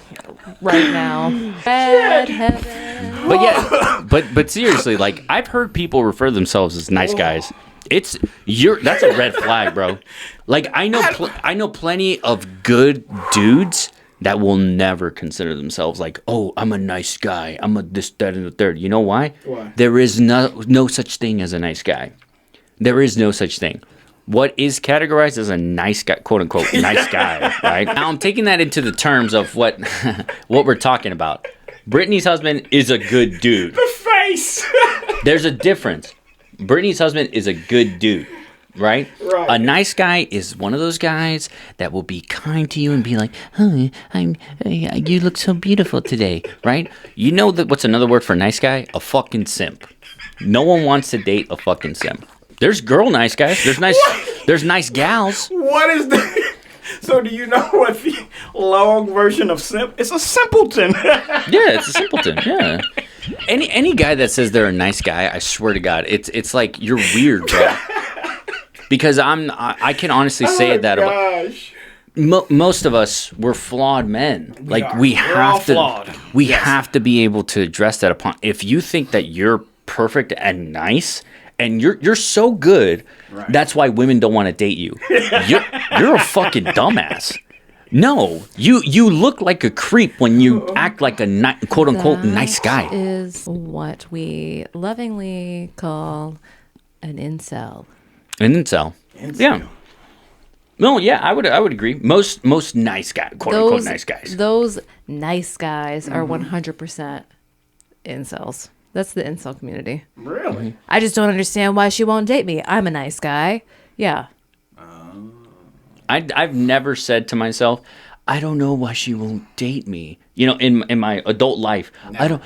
right now. Red heaven. But yeah, but seriously, like I've heard people refer to themselves as nice guys. That's a red flag, bro. Like I know plenty of good dudes that will never consider themselves like, oh, I'm a nice guy. I'm a this, that, and the third. You know why? Why? There is no such thing as a nice guy. There is no such thing. What is categorized as a nice guy, quote unquote, nice guy, right? Now I'm taking that into the terms of what we're talking about. Brittany's husband is a good dude. The face. There's a difference. Brittany's husband is a good dude. Right? Right. A nice guy is one of those guys that will be kind to you and be like, "Oh, you look so beautiful today." Right? You know that what's another word for nice guy? A fucking simp. No one wants to date a fucking simp. There's girl nice guys. There's nice gals. What is that? So do you know what the long version of simp? It's a simpleton. Yeah, it's a simpleton. Yeah. Any guy that says they're a nice guy, I swear to God, it's like you're weird, bro. Because I can honestly say that about. Gosh. most of us were flawed men. We We're all have to. flawed. We have to be able to address that upon. If you think that you're perfect and nice, and you're so good, that's why women don't want to date you. You're a fucking dumbass. No, you look like a creep when you act like a quote unquote nice guy. That is what we lovingly call an incel. An incel. Yeah. No, yeah, I would agree. Most nice guys, quote unquote nice guys. Those nice guys are 100% incels. That's the incel community. Really? I just don't understand why she won't date me. I'm a nice guy. Yeah. I've never said to myself, I don't know why she won't date me. You know, in my adult life,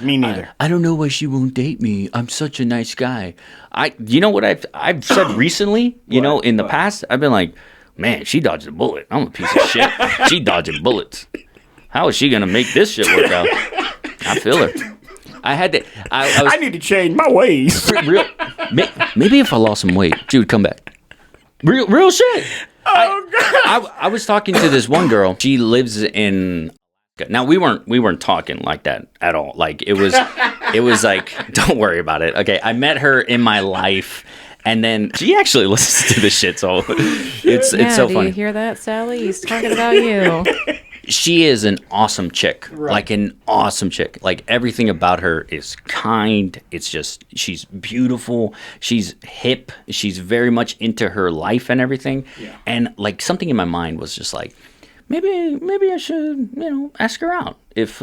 Me neither. I don't know why she won't date me. I'm such a nice guy. You know what I've said recently? You know, in the past, I've been like, man, she dodged a bullet. I'm a piece of shit. She dodging bullets. How is she gonna make this shit work out? I feel her. I had to. I need to change my ways. Maybe if I lost some weight, she would come back. Real shit. Oh God! I was talking to this one girl. She lives in. Now we weren't talking like that at all. Like it was like, don't worry about it. Okay, I met her in my life, and then she actually listens to this shit. So it's so do funny. You hear that, Sally? He's talking about you. She is an awesome chick, like an awesome chick. Like everything about her is kind. It's just, she's beautiful. She's hip. She's very much into her life and everything. Yeah. And like something in my mind was just like, maybe I should, ask her out. If,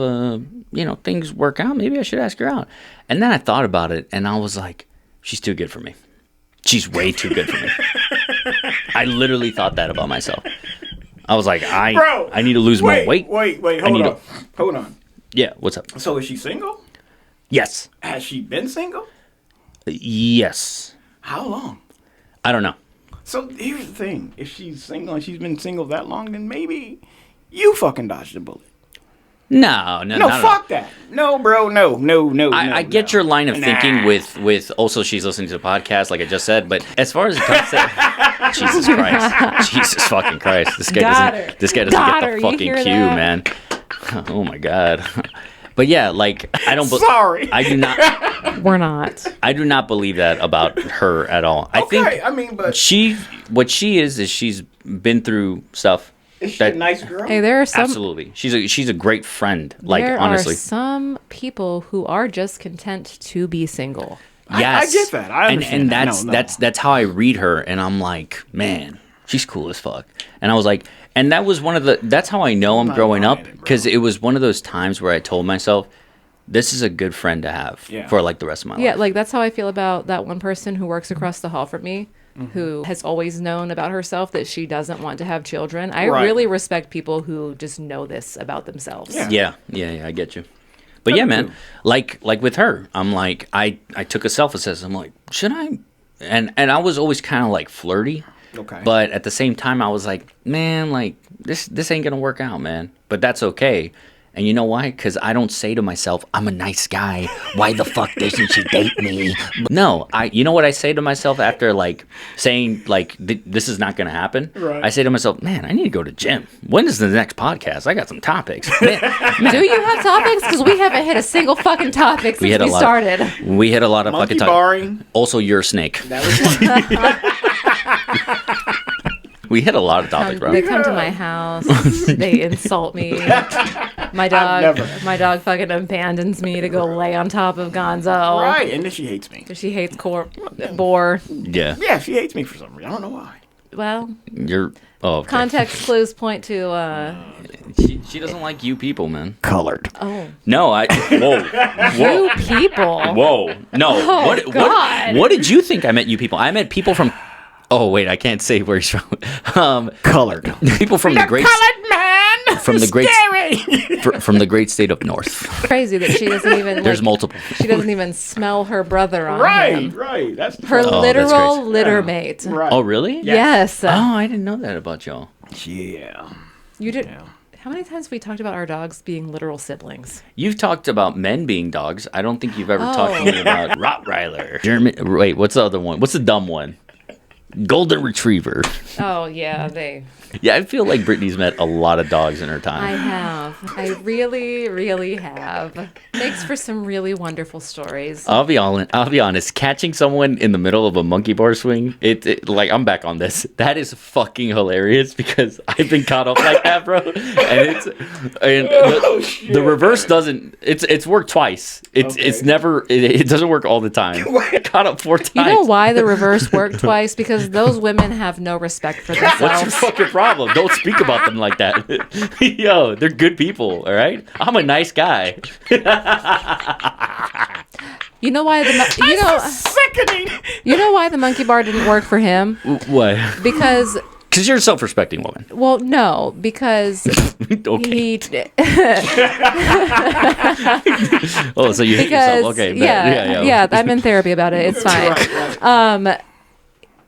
things work out, maybe I should ask her out. And then I thought about it and I was like, she's too good for me. She's way too good for me. I literally thought that about myself. I was like, I need to lose more weight. Wait, hold on. Yeah, what's up? So is she single? Yes. Has she been single? Yes. How long? I don't know. So here's the thing. If she's single and she's been single that long, then maybe you fucking dodged a bullet. No, fuck that. No, bro, no. I get your line of thinking with also she's listening to the podcast, like I just said, but as far as it comes to Jesus Christ. Jesus fucking Christ. This guy doesn't get the fucking cue, man. Oh my God. But yeah, like I don't Sorry. I do not We're not. I do not believe that about her at all. I think but what she is she's been through stuff. Is she a nice girl? Hey, there are some. Absolutely, she's a great friend. Like honestly, there are some people who are just content to be single. Yes, I get that. I understand. And that's how I read her, and I'm like, man, she's cool as fuck. And I was like, and that was that's how I know I'm growing up, because it was one of those times where I told myself, this is a good friend to have for like the rest of my life. Yeah, like that's how I feel about that one person who works across the hall from me. Who has always known about herself that she doesn't want to have children. I really respect people who just know this about themselves. Yeah, I get you. But yeah, man, like with her, I'm like, I took a self-assessment. I'm like, should I? And I was always kind of like flirty. Okay. But at the same time, I was like, man, like this ain't gonna work out, man. But that's okay. And you know why? Because I don't say to myself, I'm a nice guy. Why the fuck doesn't she date me? No, you know what I say to myself after like saying like this is not going to happen? Right. I say to myself, man, I need to go to gym. When is the next podcast? I got some topics. Man. Do you have topics? Because we haven't hit a single fucking topic since we started. We hit a lot of Monkey fucking barring. Also, you're a snake. That was We hit a lot of topics, bro. They come to my house. They insult me. My dog fucking abandons me to go lay on top of Gonzo. right, and then she hates me. She hates Boar. Yeah. Yeah, she hates me for some reason. I don't know why. Well, You're. Oh, okay. context clues point to. She doesn't like you people, man. Colored. Oh, No, whoa. you people. Whoa. No. Oh, God. What did you think I meant you people? I meant people from. Oh wait, I can't say where he's from. Colored. People from the great Colored man. from the great Scary. from the great state of North. Crazy that she doesn't even. There's multiple. She doesn't even smell her brother on him. Right. That's the Her problem. that's literal crazy. litter mate. Right. Oh really? Yes. Oh, I didn't know that about y'all. Yeah. You did. How many times have we talked about our dogs being literal siblings? You've talked about men being dogs. I don't think you've ever talked to me about Rottweiler. German. Wait, what's the other one? What's the dumb one? Golden Retriever. Oh yeah, Yeah, I feel like Brittany's met a lot of dogs in her time. I have. I really, really have. Makes for some really wonderful stories. I'll be honest. Catching someone in the middle of a monkey bar swing, it like I'm back on this. That is fucking hilarious because I've been caught up like that, bro. The reverse doesn't. It's worked twice. It's never. It doesn't work all the time. Caught up 4 times. You know why the reverse worked twice? Because those women have no respect for What's your themselves. fucking problem? Don't speak about them like that. Yo, they're good people, all right? I'm a nice guy. You know why Sickening. you know why the monkey bar didn't work for him? What? Because Because you're a self-respecting woman. well, no, because Okay. he Oh, so you hate yourself. Okay. yeah, I'm in therapy about it. It's fine. Right.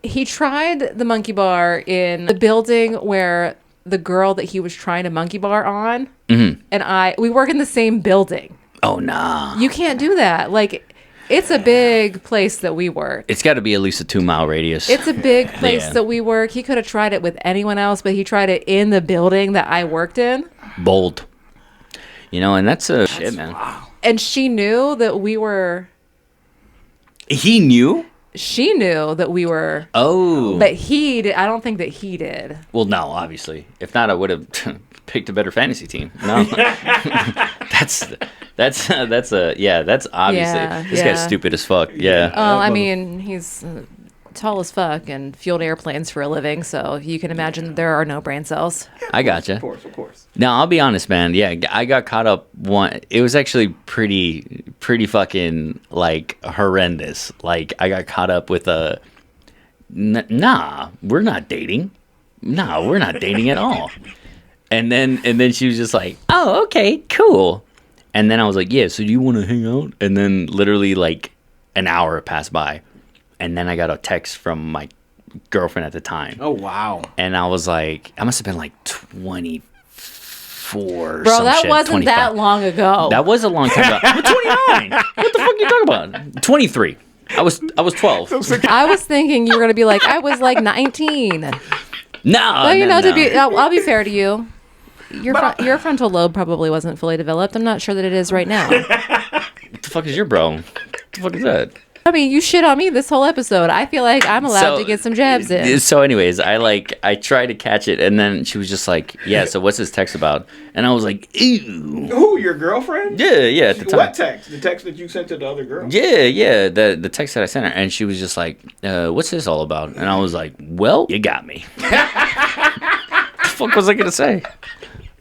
He tried the monkey bar in the building where the girl that he was trying to monkey bar on and we work in the same building. Oh, nah. You can't do that. Like, it's a big place that we work. It's got to be at least a 2-mile radius. It's a big place Yeah. that we work. He could have tried it with anyone else, but he tried it in the building that I worked in. Bold. You know, and that's shit, man. Wow. And she knew that we were... He knew? She knew that we were... Oh. But I don't think that he did. Well, no, obviously. If not, I would have picked a better fantasy team. No. that's obviously. Yeah, this yeah. guy's stupid as fuck. Yeah. I mean, he's tall as fuck and fueled airplanes for a living, so you can imagine that there are no brain cells. I gotcha. Of course. Now, I'll be honest, man. Yeah, I got caught up it was actually pretty fucking, like, horrendous. Like, I got caught up with nah, we're not dating. No, we're not dating at all. And then she was just like, oh, okay, cool. And then I was like, yeah, so do you want to hang out? And then literally, like, an hour passed by. And then I got a text from my girlfriend at the time. Oh, wow. And I was like, I must have been like 24 or Bro, some that shit, wasn't 25. that long ago. That was a long time ago. I'm 29. What the fuck are you talking about? 23. I was 12. I was thinking you were gonna be like, I was like 19. No, Well, you no, know, no. I'll be fair to you. Your frontal lobe probably wasn't fully developed. I'm not sure that it is right now. What the fuck is your bro? What the fuck is that? I mean, you shit on me this whole episode. I feel like I'm allowed to get some jabs in. So anyways, I tried to catch it, and then she was just like, yeah, so what's this text about? And I was like, ew. Who, your girlfriend? Yeah, at the time. What text? The text that you sent to the other girl? Yeah, the text that I sent her, and she was just like, what's this all about? And I was like, well, you got me. What the fuck was I going to say?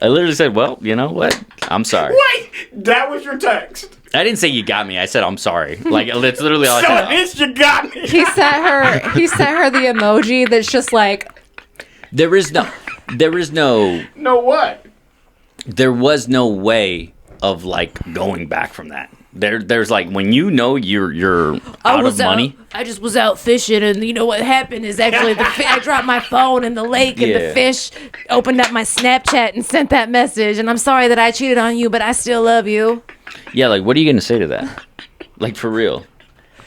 I literally said, well, you know what? I'm sorry. Wait, that was your text? I didn't say you got me. I said, I'm sorry. Like, that's literally all I So said. it's you got me. He sent her the emoji that's just like, There was no No what? there was no way of, like, going back from that. There's like, when you know you're out of money. I just was out fishing, and you know what happened is actually I dropped my phone in the lake, and the fish opened up my Snapchat and sent that message. And I'm sorry that I cheated on you, but I still love you. Yeah, like, what are you gonna say to that? Like, for real?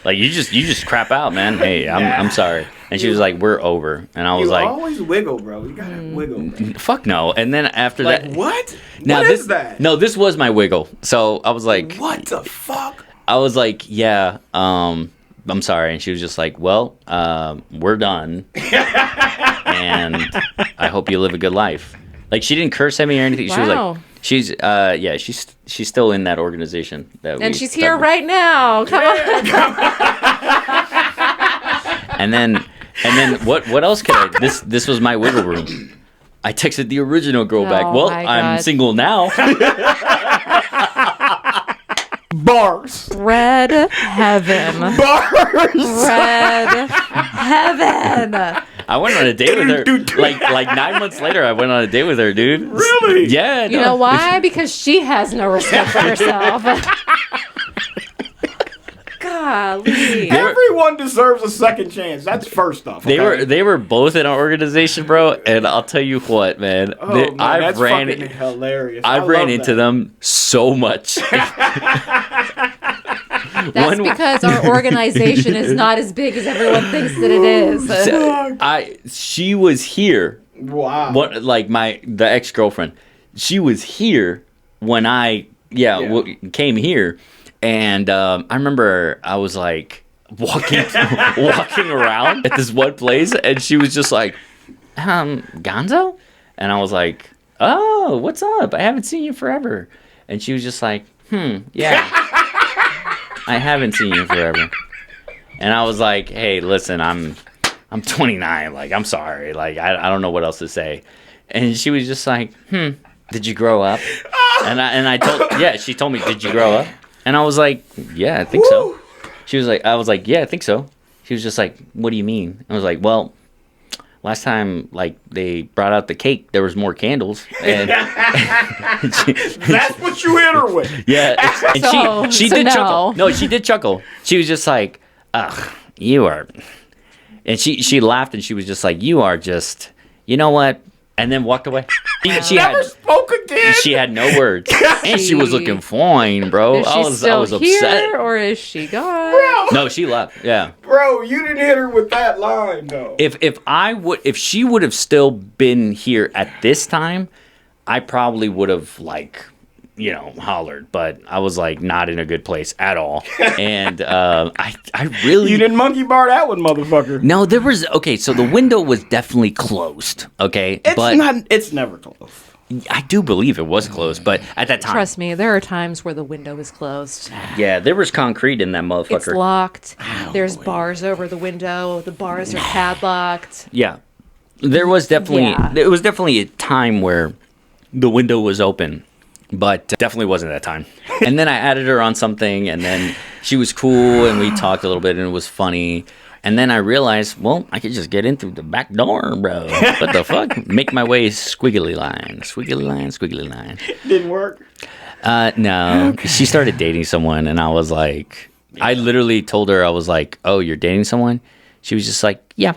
Like, you just crap out, man. Hey, I'm sorry. And she was like, we're over. And I was You like, always wiggle, bro. You gotta wiggle, man. fuck no. And then after Like, that, what? now What this is that? No, this was my wiggle. So I was like, What the fuck? I was like, yeah, I'm sorry. And she was just like, well, we're done. And I hope you live a good life. Like, she didn't curse at me or anything. She was Wow. like, she's still in that organization. And she's here right now. Come on. And then what else could I? This was my wiggle room. I texted the original girl back. Oh Well, my I'm God. single now. Bars. Red heaven. Bars. Red heaven. I went on a date with her. Like 9 months later, I went on a date with her, dude. Really? Yeah. You no. know why? Because she has no respect for herself. Golly. Everyone deserves a second chance. That's first off. Okay? They were both in our organization, bro. And I'll tell you what, man. Oh, man, that's fucking hilarious. I ran love into that. them so much. That's because our organization is not as big as everyone thinks that it is. She was here. Wow. What, like the ex-girlfriend, she was here when I came here, and I remember I was like walking around at this one place, and she was just like, Gonzo? And I was like, oh, what's up? I haven't seen you forever. And she was just like, yeah, I haven't seen you forever. And I was like, hey, listen, I'm 29. Like, I'm sorry. Like, I don't know what else to say. And she was just like, did you grow up? And I told, she told me, did you grow up? And I was like, yeah, I think so. I was like, yeah, I think so. She was just like, what do you mean? I was like, well, last time, like, they brought out the cake, there was more candles. And That's what you hit her with. Yeah. And she did chuckle. No, she did chuckle. She was just like, ugh, you are... And she laughed, and she was just like, you are just... You know what? And then walked away. She never spoke again. She had no words. And she was looking fine, bro. Is she I was still upset. here, or is she gone? Bro. No, she left. Yeah. Bro, you didn't hit her with that line, though. If she would have still been here at this time, I probably would have, like, hollered. But I was, like, not in a good place at all. And I really... You didn't monkey bar that one, motherfucker. No, there was... Okay, so the window was definitely closed, okay? It's never closed. I do believe it was closed, but at that time... Trust me, there are times where the window is closed. Yeah, there was concrete in that motherfucker. It's locked. There's bars over the window. The bars are padlocked. Yeah. There was definitely... Yeah. It was definitely a time where the window was open. But definitely wasn't that time. And then I added her on something, and then she was cool, and we talked a little bit, and it was funny. And then I realized, well, I could just get in through the back door, bro. What the fuck? Make my way squiggly line. Didn't work? No. Okay. She started dating someone, and I was like... I literally told her, I was like, oh, you're dating someone? She was just like, yeah.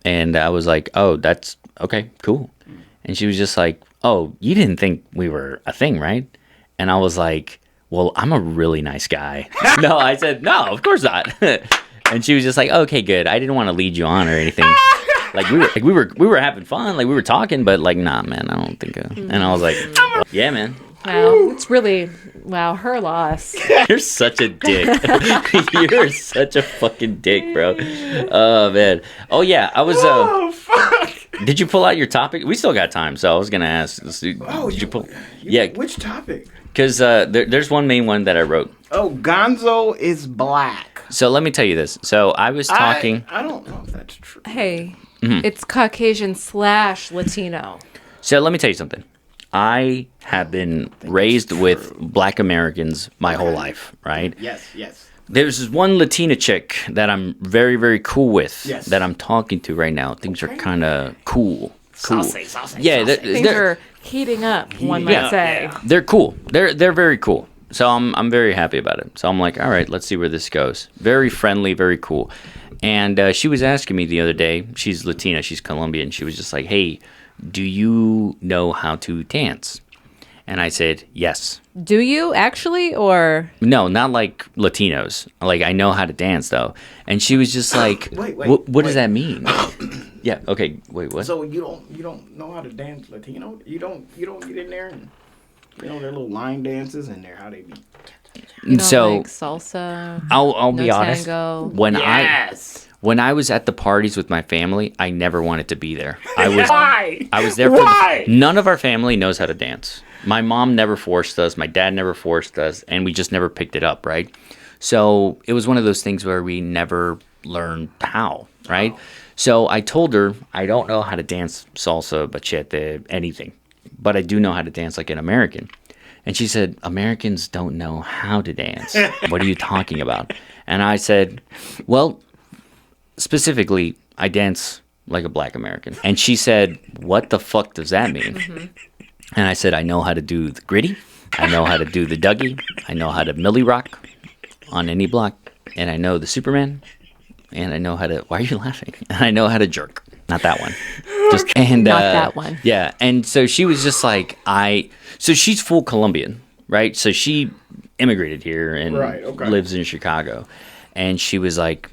And I was like, oh, that's... Okay, cool. And she was just like... Oh, you didn't think we were a thing, right? And I was like, well, I'm a really nice guy. No, I said, no, of course not. And she was just like, okay, good. I didn't want to lead you on or anything. we were having fun, like we were talking, but like, nah, man, I don't think. And I was like, yeah, man. Wow, it's really her loss. You're such a dick. You're such a fucking dick, bro. Oh man. Oh yeah, I was. Oh fuck. Did you pull out your topic? We still got time, so I was gonna ask. Did you pull? Yeah. Which topic? Because there's one main one that I wrote. Oh, Gonzo is black. So let me tell you this. So I was talking. I don't know if that's true. Hey, it's Caucasian / Latino. So let me tell you something. I have been raised with black Americans my whole life, right? Yes. There's this one Latina chick that I'm very, very cool with. Yes. That I'm talking to right now. Things are kind of cool. Saucy. Yeah, Things are heating up, one might say. Yeah. They're cool. They're very cool. So I'm very happy about it. So I'm like, all right, let's see where this goes. Very friendly, very cool. And she was asking me the other day. She's Latina. She's Colombian. She was just like, hey, do you know how to dance? And I said, yes. Do you actually, or? No, not like Latinos. Like, I know how to dance, though. And she was just like, what does that mean? Yeah, okay, wait, what? So you don't know how to dance Latino? You don't get in there and, their little line dances and how they be. You don't so, like salsa? I'll be honest. Tango. When I was at the parties with my family, I never wanted to be there. Why? I was there Why? None of our family knows how to dance. My mom never forced us. My dad never forced us. And we just never picked it up, right? So it was one of those things where we never learned how, right? So I told her, I don't know how to dance salsa, bachata, anything. But I do know how to dance like an American. And she said, Americans don't know how to dance. What are you talking about? And I said, well, specifically, I dance like a black American. And she said, what the fuck does that mean? Mm-hmm. And I said, I know how to do the gritty. I know how to do the Dougie. I know how to Millie rock on any block. And I know the Superman. And I know how to... Why are you laughing? And I know how to jerk. Not that one. Not that one. Yeah. And so she was just like, So she's full Colombian, right? So she immigrated here and Right, okay. lives in Chicago. And she was like,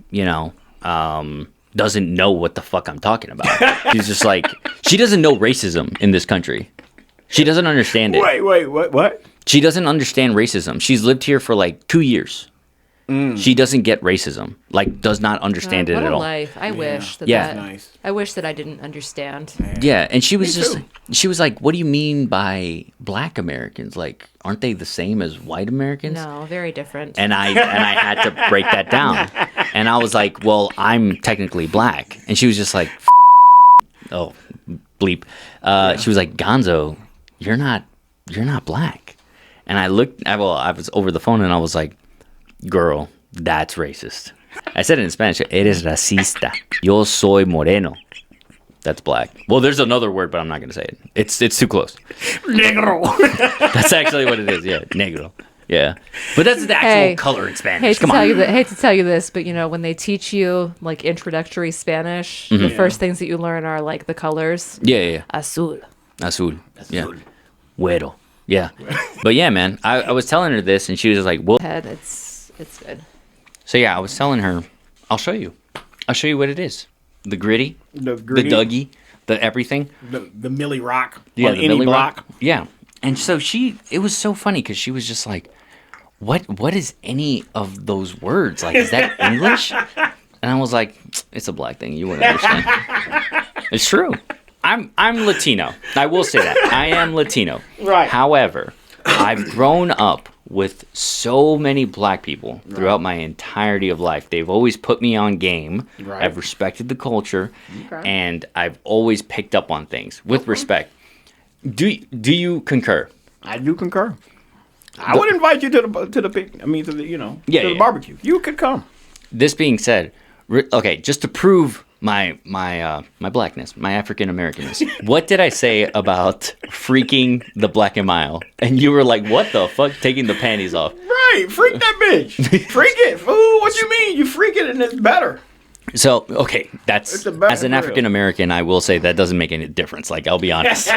doesn't know what the fuck I'm talking about. She's just like, she doesn't know racism in this country. She doesn't understand it. Wait, what? She doesn't understand racism. She's lived here for like 2 years. She doesn't get racism. Like, does not understand it what at a all. life. I wish that. Yeah. Nice. I wish that I didn't understand. Yeah, and she was Me just, too. she was like, what do you mean by black Americans? Like, aren't they the same as white Americans? No, very different. And I had to break that down. And I was like, well, I'm technically black. And she was just like, oh, bleep. She was like, Gonzo, you're not black. And I was over the phone and I was like, girl, that's racist. I said it in Spanish. Eres racista. Yo soy moreno. That's black. Well, there's another word, but I'm not going to say it. It's too close. Negro. That's actually what it is. Yeah, negro. Yeah. But that's the actual color in Spanish. Come on. Hate to tell you this, but when they teach you like introductory Spanish, the first things that you learn are like the colors. Yeah. Azul. Azul. Yeah. Güero. Yeah. But yeah, man, I was telling her this and she was just like, well. Head, it's good. So yeah, I was telling her, I'll show you. I'll show you what it is. The gritty, The Dougie, the everything. The Millie Rock. Yeah, On the any Millie block. Rock. Yeah. And so it was so funny because she was just like, what is any of those words? Like, is that English? And I was like, it's a black thing. You wouldn't understand. It's true. I'm Latino. I will say that. I am Latino. Right. However, I've grown up with so many black people throughout my entirety of life. They've always put me on game. Right. I've respected the culture, Okay. and I've always picked up on things with respect. Do you concur? I do concur. I would invite you to the barbecue. You could come. This being said, okay, just to prove my blackness, my African Americanness. What did I say about freaking the black and mild? And you were like, "What the fuck?" Taking the panties off. Right, freak that bitch. Freak it, fool. What you mean? You freak it and it's better. So okay, that's It's a better as an real. African American, I will say that doesn't make any difference. Like, I'll be honest.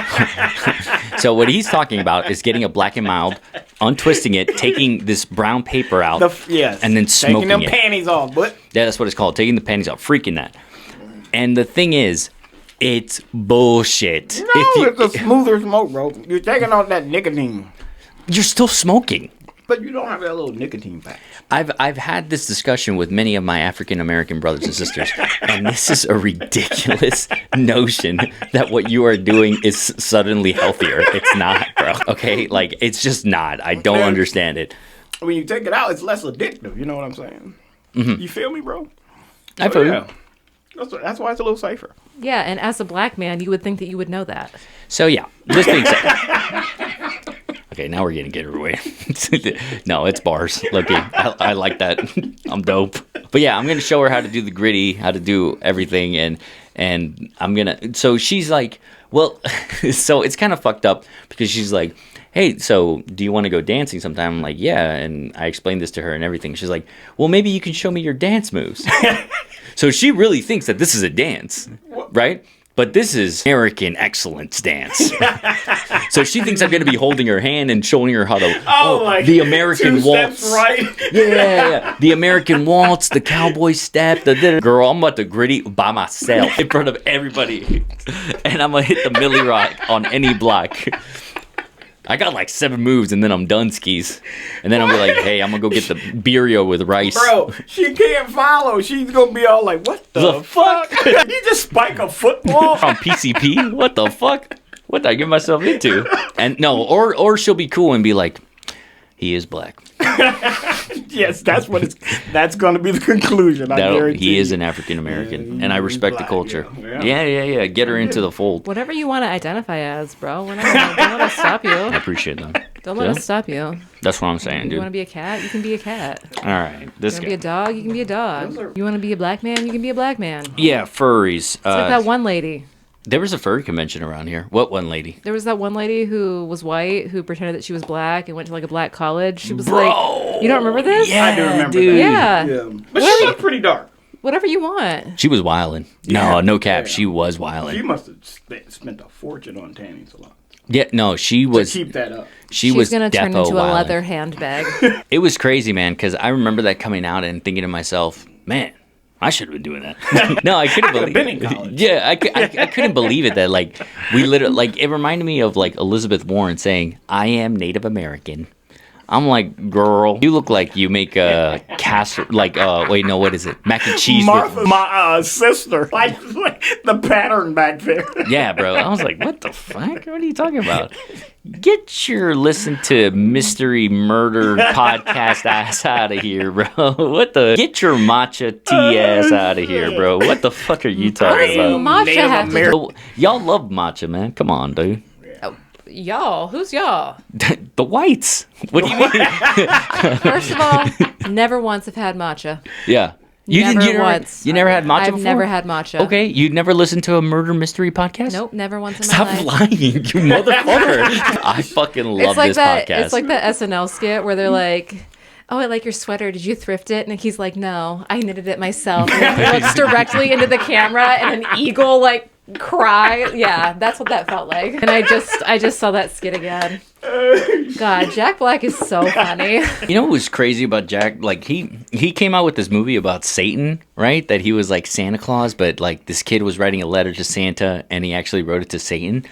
So what he's talking about is getting a black and mild, untwisting it, taking this brown paper out, Yes. and then taking smoking them it. panties off, but Yeah, that's what it's called. Taking the panties out, freaking that. And the thing is, it's bullshit. no, it's a smoother smoke, bro. You're taking off that nicotine, You're still smoking. but you don't have that little nicotine patch. I've had this discussion with many of my African American brothers and sisters, and this is a ridiculous notion that what you are doing is suddenly healthier. It's not, bro. Okay, like, it's just not. I don't understand it. When you take it out, it's less addictive. You know what I'm saying? You feel me, bro? I feel you. Yeah. That's why it's a little safer. Yeah, and as a black man, you would think that you would know that. So yeah, this being said. Okay, now we're getting carried away. No, it's bars. Look, I like that. I'm dope. But yeah, I'm gonna show her how to do the gritty, how to do everything, and I'm gonna. So she's like, well, so it's kind of fucked up because she's like, hey, so do you want to go dancing sometime? I'm like, yeah, and I explained this to her and everything. She's like, well, maybe you can show me your dance moves. So she really thinks that this is a dance, right? But this is American excellence dance. So she thinks I'm going to be holding her hand and showing her how to Like the American 2 waltz. steps right. Yeah. The American waltz, the cowboy step, girl, I'm about to gritty by myself in front of everybody. And I'm going to hit the Millie Rock on any block. I got like 7 moves and then I'm done skis. And then I'll be like, hey, I'm going to go get the birria with rice. Bro, she can't follow. She's gonna be all like, "What the fuck? You just spike a football?" On PCP? What the fuck? What did I get myself into? And no, or she'll be cool and be like, he is black. Yes, that's gonna be the conclusion. I guarantee. He is you. an African American, Yeah, and I he's respect the black, culture. yeah. Yeah. Get her into the fold. Whatever you want to identify as, bro. We're not gonna, don't let us stop I you. appreciate that. Don't let us stop you. That's what I'm saying, You want to dude. be a cat? You can be a cat. All right, this You want to be a guy. dog? You can be a dog. You want to be a black man? You can be a black man. It's Yeah, furries. like that one lady. There was a furry convention around here. What one lady? There was that one lady who was white who pretended that she was black and went to like a black college. She was Bro. like, you don't remember this? Yeah, I do remember dude. that. Yeah. Yeah, but she looked pretty dark. Whatever you want. She was wildin'. No cap. She was wildin'. She must have spent a fortune on tanning salon Yeah, no, she to was. keep that up. She was gonna turn defo into a wildin'. leather handbag. It was crazy, man, because I remember that coming out and thinking to myself, man, I should have been doing that. No, I couldn't believe been in college. Yeah, I couldn't believe it that, like, we literally, like, it reminded me of, like, Elizabeth Warren saying, I am Native American. I'm like, girl, you look like you make a casserole, like, wait, no, what is it? Mac and cheese. Martha, my sister, like the pattern back there. Yeah, bro. I was like, what the fuck? What are you talking about? Get your listen to mystery murder podcast ass out of here, bro. What the? Get your matcha tea ass out of here, bro. What the fuck are you talking about? Matcha have to do? Y'all love matcha, man. Come on, dude. Y'all? Who's y'all? The whites. What do you mean? First of all, never once have had matcha. Yeah. Never once. You never had matcha I've before? never had matcha. Okay, you never listened to a murder mystery podcast? Nope, never once in Stop my life. lying, you motherfucker. I fucking love It's like this that. podcast. It's like that SNL skit where they're like, "Oh, I like your sweater. Did you thrift it?" And he's like, "No, I knitted it myself." And he looks directly into the camera, and an eagle like cry. Yeah, that's what that felt like. And I just saw that skit again. God, Jack Black is so funny. You know what was crazy about Jack? Like, he came out with this movie about Satan, right? That he was like Santa Claus, but like this kid was writing a letter to Santa and he actually wrote it to Satan.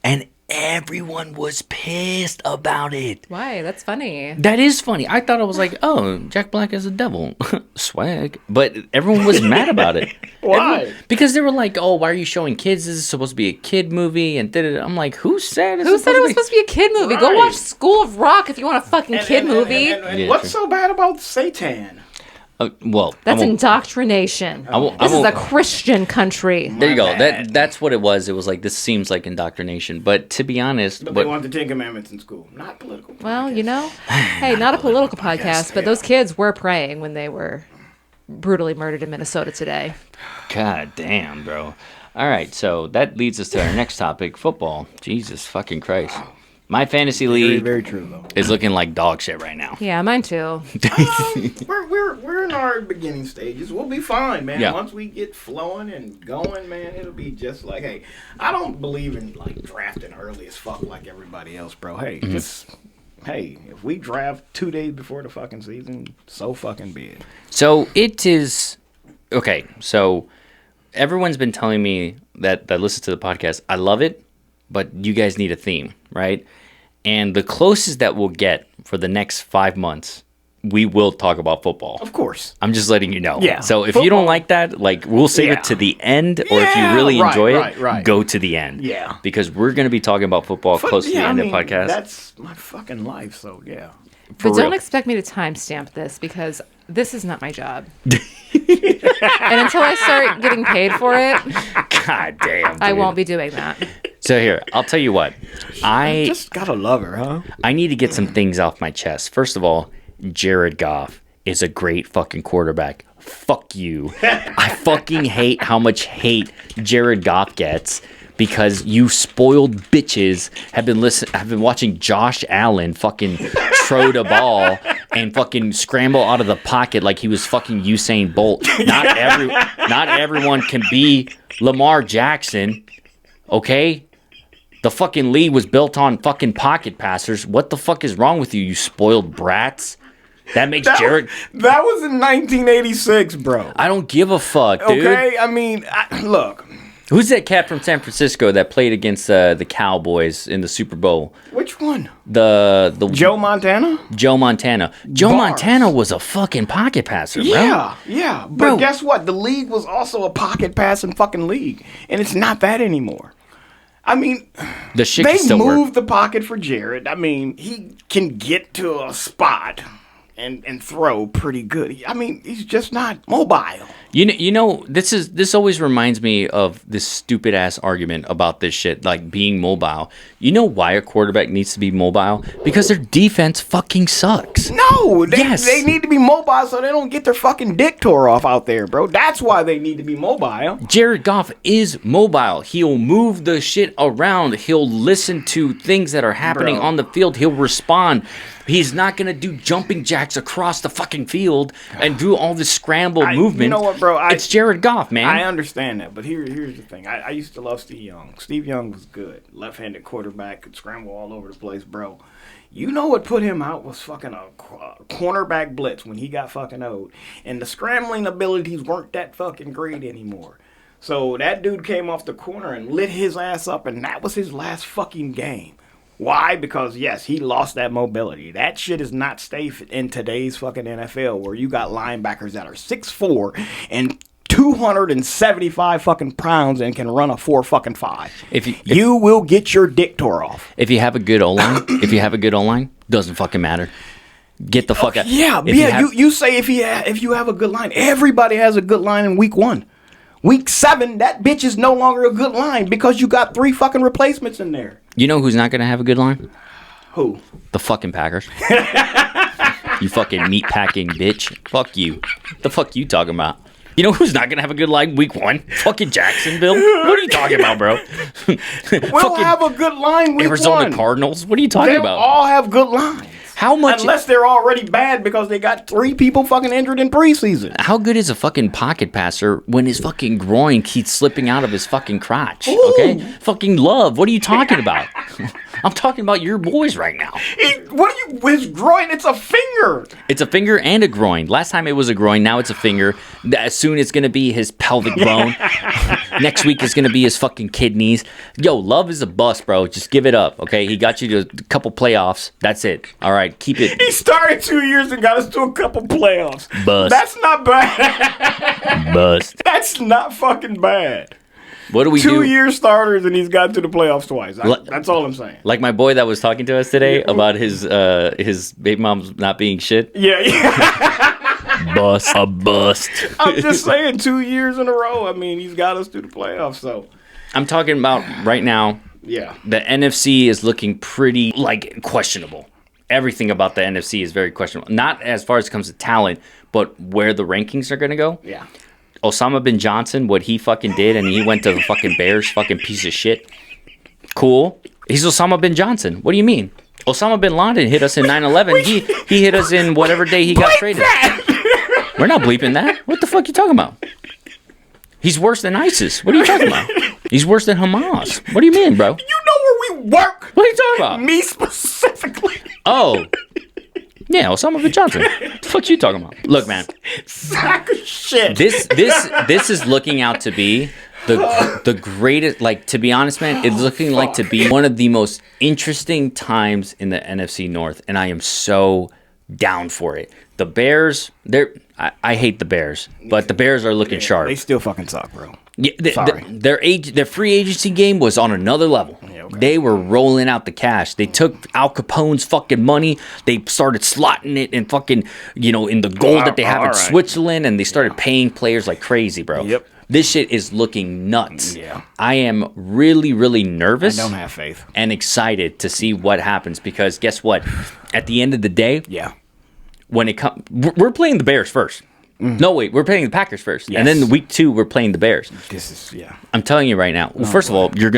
And everyone was pissed about it. Why? That's funny. That is funny. I thought I was like, oh, Jack Black is a devil. Swag. But everyone was mad about it. Why? Because they were like, oh, why are you showing kids? This is supposed to be a kid movie. And I'm like, who said Who said it was supposed to be a kid movie? Go Right. watch School of Rock if you want a fucking kid movie. And Yeah, what's true. so bad about Satan? Well, That's I won't- indoctrination. I won't- This is a won't- Christian country. There you go. bad. That's what it was. It was like, this seems like indoctrination. But to be honest, But they want the Ten Commandments in school, not political. Well, podcasts. you know, hey, not a political podcast, but those kids were praying when they were brutally murdered in Minnesota today. God damn, bro. All right, so that leads us to our next topic, football. Jesus fucking Christ. My fantasy Very, league very true though. is looking like dog shit right now. Yeah, mine too. We're in our beginning stages. We'll be fine, man. Yeah. Once we get flowing and going, man, it'll be just like, hey, I don't believe in like drafting early as fuck like everybody else, bro. Hey, just hey, if we draft 2 days before the fucking season, so fucking be it. So it is okay. So everyone's been telling me that listen to the podcast. I love it, but you guys need a theme, right? And the closest that we'll get for the next 5 months, we will talk about football. Of course. I'm just letting you know. Yeah, So if you football. don't like that, like we'll save Yeah. it to the end, or if you Yeah, really right, enjoy right, it, right. go to the end. Yeah. Because we're gonna be talking about football close to the end of the podcast. That's my fucking life, so yeah. For But don't real. expect me to timestamp this because this is not my job. And until I start getting paid for it, God damn. I dude. won't be doing that. So here, I'll tell you what. I Just gotta love her, huh? I need to get some things off my chest. First of all, Jared Goff is a great fucking quarterback. Fuck you. I fucking hate how much hate Jared Goff gets because you spoiled bitches have been watching Josh Allen fucking throw the ball and fucking scramble out of the pocket like he was fucking Usain Bolt. Not everyone can be Lamar Jackson. Okay? The fucking league was built on fucking pocket passers. What the fuck is wrong with you, you spoiled brats? That makes Jared... That was in 1986, bro. I don't give a fuck, dude. Okay, I mean, look. Who's that cat from San Francisco that played against the Cowboys in the Super Bowl? Which one? The Joe Montana? Joe Montana. Joe Bars. Montana was a fucking pocket passer, bro. Yeah. But Bro. guess what? The league was also a pocket passing fucking league, and it's not that anymore. I mean, The shit they can still moved work. the pocket for Jared. I mean, he can get to a spot and throw pretty good. I mean, he's just not mobile. You know, this always reminds me of this stupid ass argument about this shit, like being mobile. You know why a quarterback needs to be mobile? Because their defense fucking sucks. No, Yes. they need to be mobile so they don't get their fucking dick tore off out there, bro. That's why they need to be mobile. Jared Goff is mobile. He'll move the shit around. He'll listen to things that are happening Bro. on the field. He'll respond. He's not going to do jumping jacks across the fucking field and do all this scramble movement. You know what, bro, it's Jared Goff, man. I understand that, but here's the thing. I used to love Steve Young. Steve Young was good. Left-handed quarterback, could scramble all over the place, bro. You know what put him out was fucking a cornerback blitz when he got fucking old. And the scrambling abilities weren't that fucking great anymore. So that dude came off the corner and lit his ass up, and that was his last fucking game. Why? Because, yes, he lost that mobility. That shit is not safe in today's fucking NFL, where you got linebackers that are 6'4" and 275 fucking pounds and can run a 4-5. If you will get your dick tore off. If you have a good O-line, doesn't fucking matter. Get the fuck out. Yeah, you say if you have a good line. Everybody has a good line in week 1. Week 7, that bitch is no longer a good line because you got 3 fucking replacements in there. You know who's not going to have a good line? Who? The fucking Packers. You fucking meat packing bitch. Fuck you. The fuck you talking about? You know who's not going to have a good line week 1? Fucking Jacksonville. What are you talking about, bro? We'll have a good line week Arizona 1. Cardinals. What are you talking about? They'll all have good lines. How much? Unless they're already bad because they got 3 people fucking injured in preseason. How good is a fucking pocket passer when his fucking groin keeps slipping out of his fucking crotch? Okay? Fucking Love. What are you talking about? I'm talking about your boys right now. His groin, it's a finger. It's a finger and a groin. Last time it was a groin, now it's a finger. Soon it's going to be his pelvic bone. Next week it's going to be his fucking kidneys. Yo, Love is a bust, bro. Just give it up, okay? He got you to a couple playoffs. That's it. All right, keep it. He started 2 years and got us to a couple playoffs. Bust. That's not bad. Bust. That's not fucking bad. What do we 2 do? 2-year starters and he's gotten to the playoffs twice. That's all I'm saying. Like my boy that was talking to us today about his baby mom's not being shit. Yeah. Bust. A bust. I'm just saying 2 years in a row. I mean, he's got us to the playoffs. So I'm talking about right now. Yeah. The NFC is looking pretty questionable. Everything about the NFC is very questionable. Not as far as it comes to talent, but where the rankings are going to go. Yeah. Osama bin Johnson, what he fucking did, and he went to the fucking Bears, fucking piece of shit. Cool. He's Osama bin Johnson. What do you mean? Osama bin Laden hit us in 9/11. He hit us in whatever day he got traded. We're not bleeping that. What the fuck you talking about? He's worse than ISIS. What are you talking about? He's worse than Hamas. What do you mean, bro? You know where we work? What are you talking about? Me specifically. Oh. Yeah, Osama bin Johnson. What the fuck you talking about? Look, man. Sack of shit. This is looking out to be the greatest. Like, to be honest, man, it's looking like to be one of the most interesting times in the NFC North, and I am so down for it. The Bears, I hate the Bears, but the Bears are looking sharp. They still fucking suck, bro. Yeah, their free agency game was on another level. Yeah, okay. They were rolling out the cash. They took Al Capone's fucking money. They started slotting it in fucking, in the gold that they have in Switzerland, and they started paying players like crazy, bro. Yep. This shit is looking nuts. Yeah. I am really, really nervous. I don't have faith. And excited to see what happens because guess what? At the end of the day, when it comes, we're playing the Bears first. No, wait, we're playing the Packers first. Yes. And then week 2, we're playing the Bears. I'm telling you right now. Well, first of all, your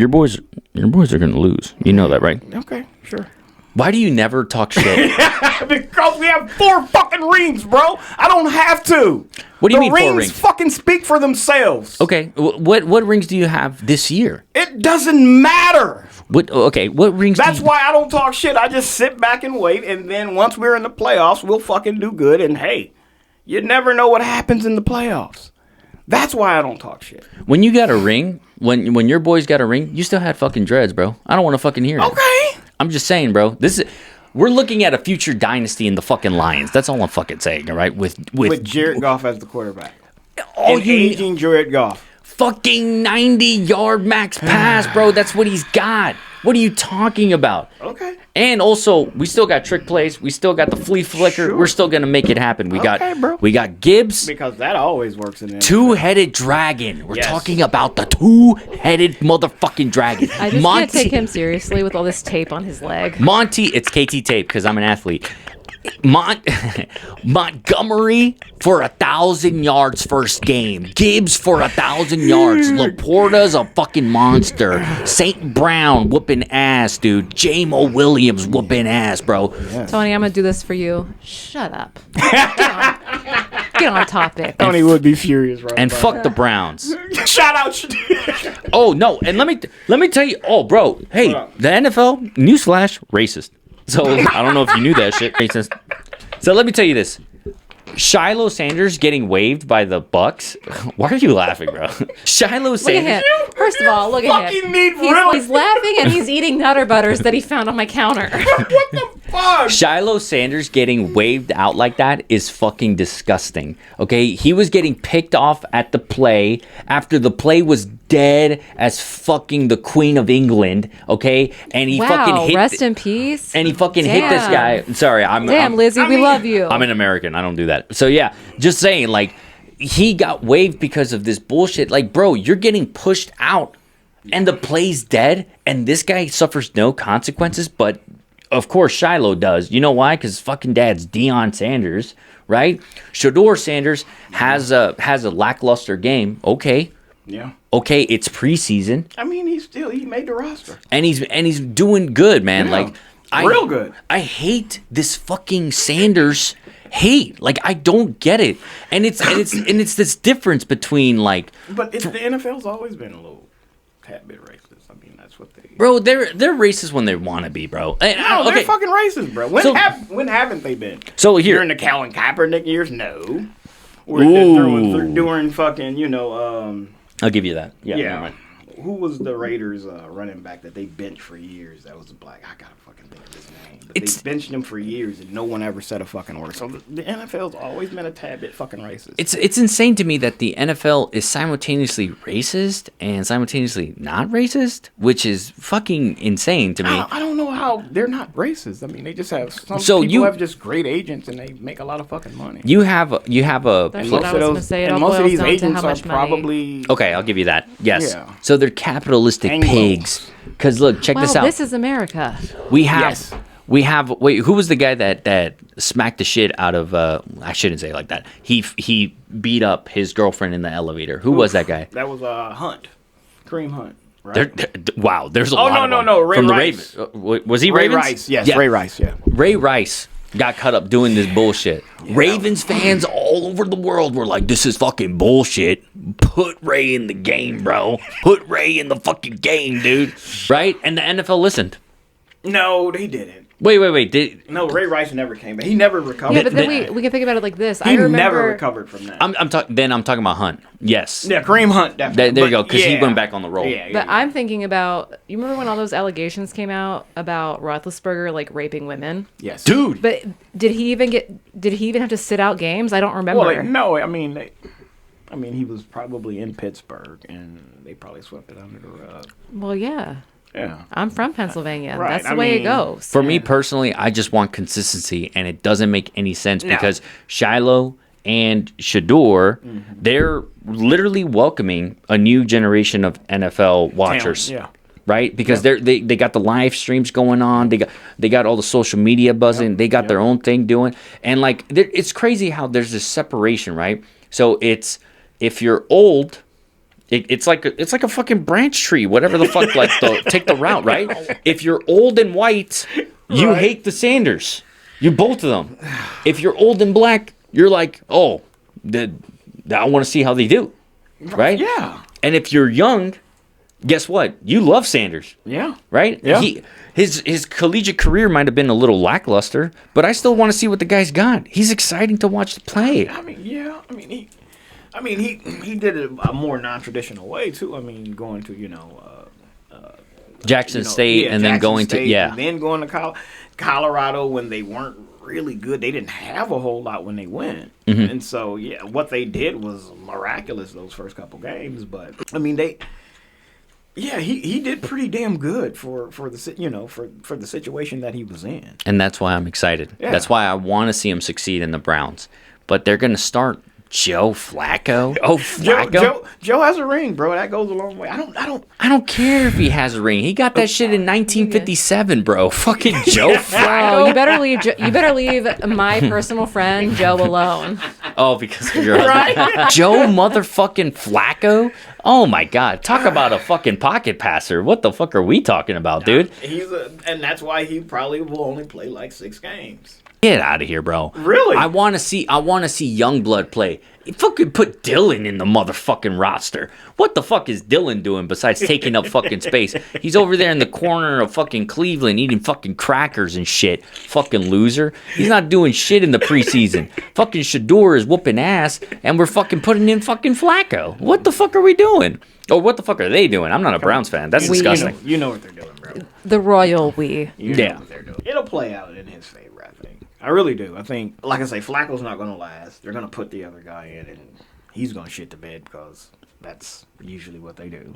boys are gonna lose. You know that, right? Okay, sure. Why do you never talk shit? Because we have 4 fucking rings, bro. I don't have to. What do you mean 4 rings? The rings fucking speak for themselves. Okay, what rings do you have this year? It doesn't matter. What rings? That's why I don't talk shit. I just sit back and wait, and then once we're in the playoffs, we'll fucking do good. And hey, you never know what happens in the playoffs. That's why I don't talk shit. When you got a ring, when your boys got a ring, you still had fucking dreads, bro. I don't want to fucking hear it. Okay. I'm just saying, bro. We're looking at a future dynasty in the fucking Lions. That's all I'm fucking saying, all right? With Jared Goff as the quarterback. Aging Jared Goff. Fucking 90-yard max pass, bro. That's what he's got. What are you talking about? Okay. And also, we still got trick plays. We still got the flea flicker. Sure. We're still gonna make it happen. We got Gibbs. Because that always works in the NFL. Two-headed dragon. We're talking about the two-headed motherfucking dragon. I just can't take him seriously with all this tape on his leg. Monty, it's KT tape because I'm an athlete. Montgomery for 1,000 yards first game. Gibbs for 1,000 yards. Laporta's a fucking monster. St. Brown whooping ass, dude. J-Mo Williams whooping ass, bro. Tony, I'm gonna do this for you. Shut up. Get on topic. Tony would be furious, right? And fuck the Browns. Shout out. Oh no, and let me tell you. Oh, bro, hey, the NFL newsflash racist. So I don't know if you knew that shit. Racist. So let me tell you this. Shiloh Sanders getting waived by the Bucks. Why are you laughing, bro? Shiloh Look Sanders. at him. First of all, look at him. He's laughing and he's eating Nutter Butters that he found on my counter. What the fuck? Shiloh Sanders getting waved out like that is fucking disgusting. Okay, he was getting picked off at the play after the play was dead as fucking the Queen of England. Okay, and he fucking hit. Rest in peace. And he fucking hit this guy. Sorry, I'm Lizzie, we love you. I'm an American. I don't do that. So yeah, just saying, like, he got waived because of this bullshit. Like, bro, you're getting pushed out, and the play's dead, and this guy suffers no consequences. But of course, Shiloh does. You know why? Because fucking dad's Deion Sanders, right? Shador Sanders has a lackluster game. Okay. Yeah. Okay, it's preseason. I mean, he made the roster, and he's doing good, man. Yeah. Like, real good. I hate this fucking Sanders hate. Like, I don't get it. And it's this difference between, like, but the NFL's always been a little tad bit racist. I mean, that's what they. Bro, they're racist when they want to be, bro. No, they're fucking racist, bro. When haven't they been? So here, during the Colin Kaepernick years, no. Or during fucking, I'll give you that. Yeah. Yeah. Who was the Raiders running back that they benched for years? That was black. I gotta fucking think of his name. But they benched him for years, and no one ever said a fucking word. So the NFL's always been a tad bit fucking racist. It's insane to me that the NFL is simultaneously racist and simultaneously not racist, which is fucking insane to me. I don't know how they're not racist. I mean, they just have people have just great agents, and they make a lot of fucking money. You have a. That's what I was going to say. Most of these agents are probably okay. I'll give you that. Yes. Yeah. So they're capitalistic pigs. Because look, check this out. This is America. We have. Wait, who was the guy that smacked the shit out of? I shouldn't say it like that. He beat up his girlfriend in the elevator. Who was that guy? That was Hunt, Kareem Hunt. Right? Wow, there's a lot. No, Ray from Rice. The Ravens. Was he Ray Ravens? Rice? Yes, yeah. Ray Rice. Yeah. Ray Rice got caught up doing this bullshit. Yeah. Ravens fans all over the world were like, "This is fucking bullshit. Put Ray in the game, bro. Put Ray in the fucking game, dude." Right? And the NFL listened. No, they didn't. Wait. No, Ray Rice never came back. He never recovered. Yeah, but then we can think about it like this. He never recovered from that. I'm talking about Hunt. Yes. Yeah, Kareem Hunt. Definitely. There you go, because he went back on the roll. Yeah, but I'm thinking about, you remember when all those allegations came out about Roethlisberger like raping women? Yes, dude. But did he even have to sit out games? I don't remember. Well, no, I mean, he was probably in Pittsburgh, and they probably swept it under the rug. Well, yeah. Yeah. I'm from Pennsylvania. Right. That's the way it goes. For me personally, I just want consistency, and it doesn't make any sense because Shiloh and Shador, they're literally welcoming a new generation of NFL watchers. Yeah. Right? Because they got the live streams going on. They got all the social media buzzing. They got their own thing doing. And like it's crazy how there's this separation, right? So it's if you're old, it's like a fucking branch tree, whatever the fuck, like take the route, right? If you're old and white, you hate the Sanders. You both of them. If you're old and black, you're like, oh, I want to see how they do, right? Yeah. And if you're young, guess what? You love Sanders. Yeah. Right? Yeah. His collegiate career might have been a little lackluster, but I still want to see what the guy's got. He's exciting to watch play. He did it a more non-traditional way too. I mean, going to Jackson State and then going to and then going to Colorado when they weren't really good. They didn't have a whole lot when they went, and so what they did was miraculous those first couple games. But I mean, he did pretty damn good for the situation that he was in, and that's why I'm excited. Yeah. That's why I want to see him succeed in the Browns. But they're gonna start Joe Flacco. Oh, Flacco. Joe has a ring, bro. That goes a long way. I don't care if he has a ring. He got that shit in 1957, bro. Fucking Joe Flacco. Oh, you better leave my personal friend Joe alone. Oh, because of your husband. Joe motherfucking Flacco. Oh my God! Talk about a fucking pocket passer. What the fuck are we talking about, dude? And that's why he probably will only play like 6 games. Get out of here, bro. Really? I want to see Youngblood play. You fucking put Dylan in the motherfucking roster. What the fuck is Dylan doing besides taking up fucking space? He's over there in the corner of fucking Cleveland eating fucking crackers and shit. Fucking loser. He's not doing shit in the preseason. Fucking Shador is whooping ass, and we're fucking putting in fucking Flacco. What the fuck are we doing? Or what the fuck are they doing? I'm not a Browns fan. That's disgusting. You know what they're doing, bro. The royal we. You know what they're doing. It'll play out in his favor, I think. I really do. I think, like I say, Flacco's not going to last. They're going to put the other guy in, and he's going to shit the bed because that's usually what they do.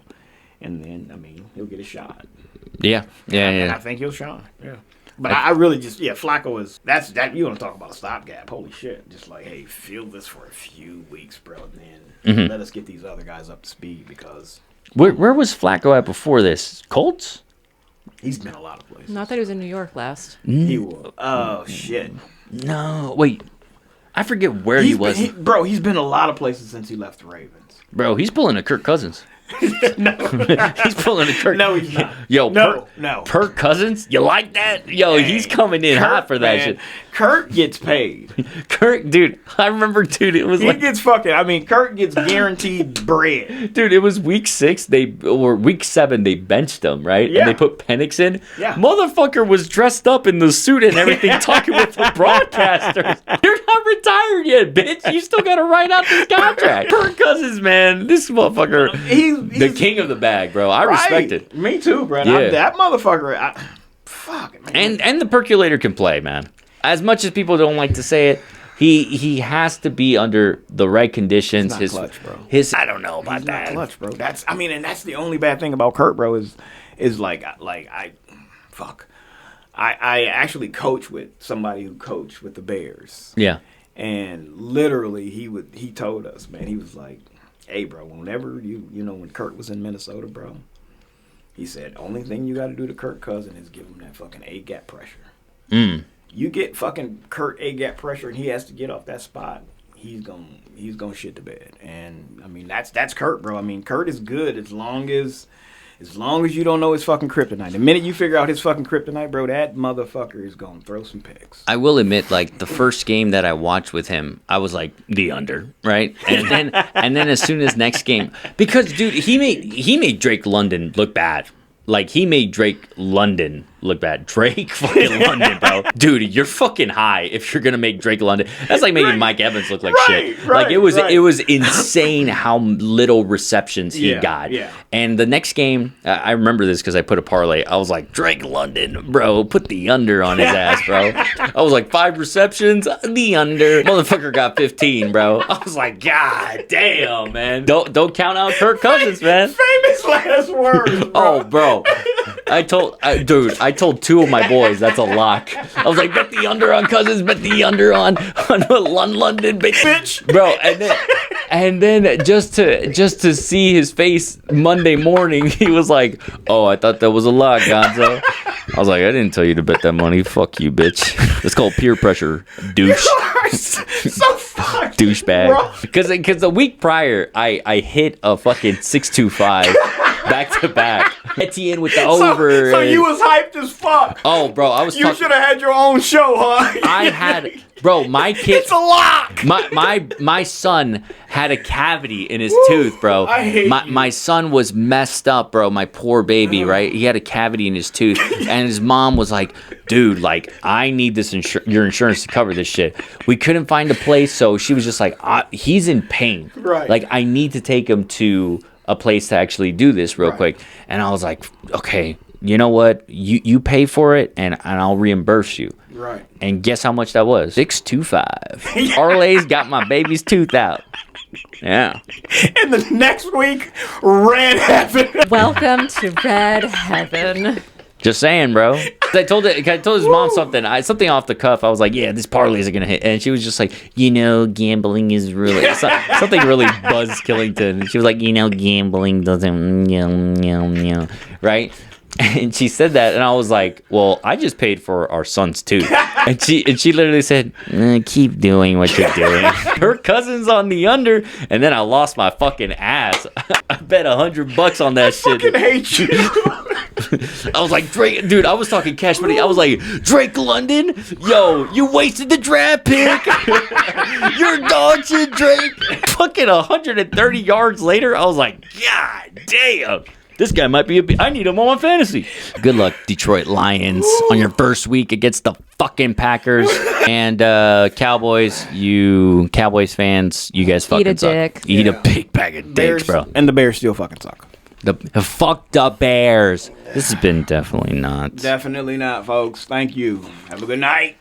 And then, I mean, he'll get a shot. Yeah. And I think he'll shine. Yeah. But I really just, Flacco is, that you want to talk about a stopgap. Holy shit. Just like, hey, feel this for a few weeks, bro, and then let us get these other guys up to speed because. Where was Flacco at before this? Colts? He's been a lot of places. Not that he was in New York last. He was. Oh, shit. No, wait. I forget where he was. He's been a lot of places since he left the Ravens. Bro, he's pulling a Kirk Cousins. No. He's pulling a Kirk. No, he's not. Yo, no. Kirk Cousins? You like that? Yo, he's coming in hot for that shit. Kirk gets paid. Kirk, dude, I remember, dude, it was Kirk gets guaranteed bread. Dude, it was week 6, week 7, they benched him, right? Yeah. And they put Penix in. Yeah. Motherfucker was dressed up in the suit and everything, talking with the broadcasters. You're not retired yet, bitch. You still got to write out this contract. Kirk Cousins, man, this motherfucker, he's the king of the bag, bro. I respect it. Me too, bro. Yeah. That motherfucker, fuck it, man. And the percolator can play, man. As much as people don't like to say it, he has to be under the right conditions. He's not clutch, bro. I don't know about that. Not clutch, bro. And that's the only bad thing about Kurt, bro. Is like I actually coach with somebody who coached with the Bears. Yeah. And literally, he told us, man, he was like, hey, bro, whenever when Kurt was in Minnesota, bro, he said, only thing you got to do to Kirk Cousins is give him that fucking A-gap pressure. You get fucking Kurt A-gap pressure and he has to get off that spot, he's gonna shit the bed. And I mean that's Kurt, bro. I mean Kurt is good as long as you don't know his fucking kryptonite. The minute you figure out his fucking kryptonite, bro, that motherfucker is gonna throw some picks. I will admit, like the first game that I watched with him, I was like the under, right? And then as soon as next game, because dude, he made Drake London look bad. Like, he made Drake London look bad. Drake fucking London, bro. Dude, you're fucking high if you're going to make Drake London. That's like making Mike Evans look like shit. Like, it was insane how little receptions he got. Yeah. And the next game, I remember this because I put a parlay. I was like, Drake London, bro, put the under on his ass, bro. I was like, 5 receptions, the under. Motherfucker got 15, bro. I was like, God damn, man. Don't count out Kirk Cousins, man. Famous last words, bro. Oh, bro. I told 2 of my boys that's a lock. I was like, bet the under on Cousins, bet the under on London, bitch. Bro, and then just to see his face Monday morning, he was like, oh, I thought that was a lock, Gonzo. I was like, I didn't tell you to bet that money. Fuck you, bitch. It's called peer pressure, douche. So fucked, douchebag. Because the week prior, I hit a fucking 625 back to back. Etienne with the over. So you was hyped as fuck. Oh, bro, I was. You should have had your own show, huh? I had, bro. My kid. It's a lock. My son had a cavity in his tooth, bro. I hate you. My son was messed up, bro. My poor baby, right? He had a cavity in his tooth, and his mom was like, "Dude, like, I need this your insurance to cover this shit." We couldn't find a place, so she was just like, "He's in pain. Right. Like, I need to take him to a place to actually do this real quick." And I was like, okay, you know what? You pay for it and I'll reimburse you. Right. And guess how much that was? 625. Parlays got my baby's tooth out. Yeah. And the next week, red heaven. Welcome to red heaven. Just saying, bro. I told his mom something off the cuff. I was like, yeah, this parlays are going to hit. And she was just like, gambling is really, something really Buzz Killington. And she was like, gambling doesn't, right? And she said that, and I was like, well, I just paid for our son's tooth. And she literally said, keep doing what you're doing. Her cousin's on the under, and then I lost my fucking ass. I bet $100 on that shit. I fucking hate you. I was like, Drake, dude, I was talking cash money. I was like, Drake London, yo, you wasted the draft pick. You're dog shit, Drake. Fucking 130 yards later, I was like, God damn. This guy might be I need him on fantasy. Good luck, Detroit Lions, on your first week against the fucking Packers. And Cowboys fans, you guys fucking suck. Dick. Eat a big bag of dicks, bro. And the Bears still fucking suck. Fuck the Bears. This has been definitely not. Definitely not, folks. Thank you. Have a good night.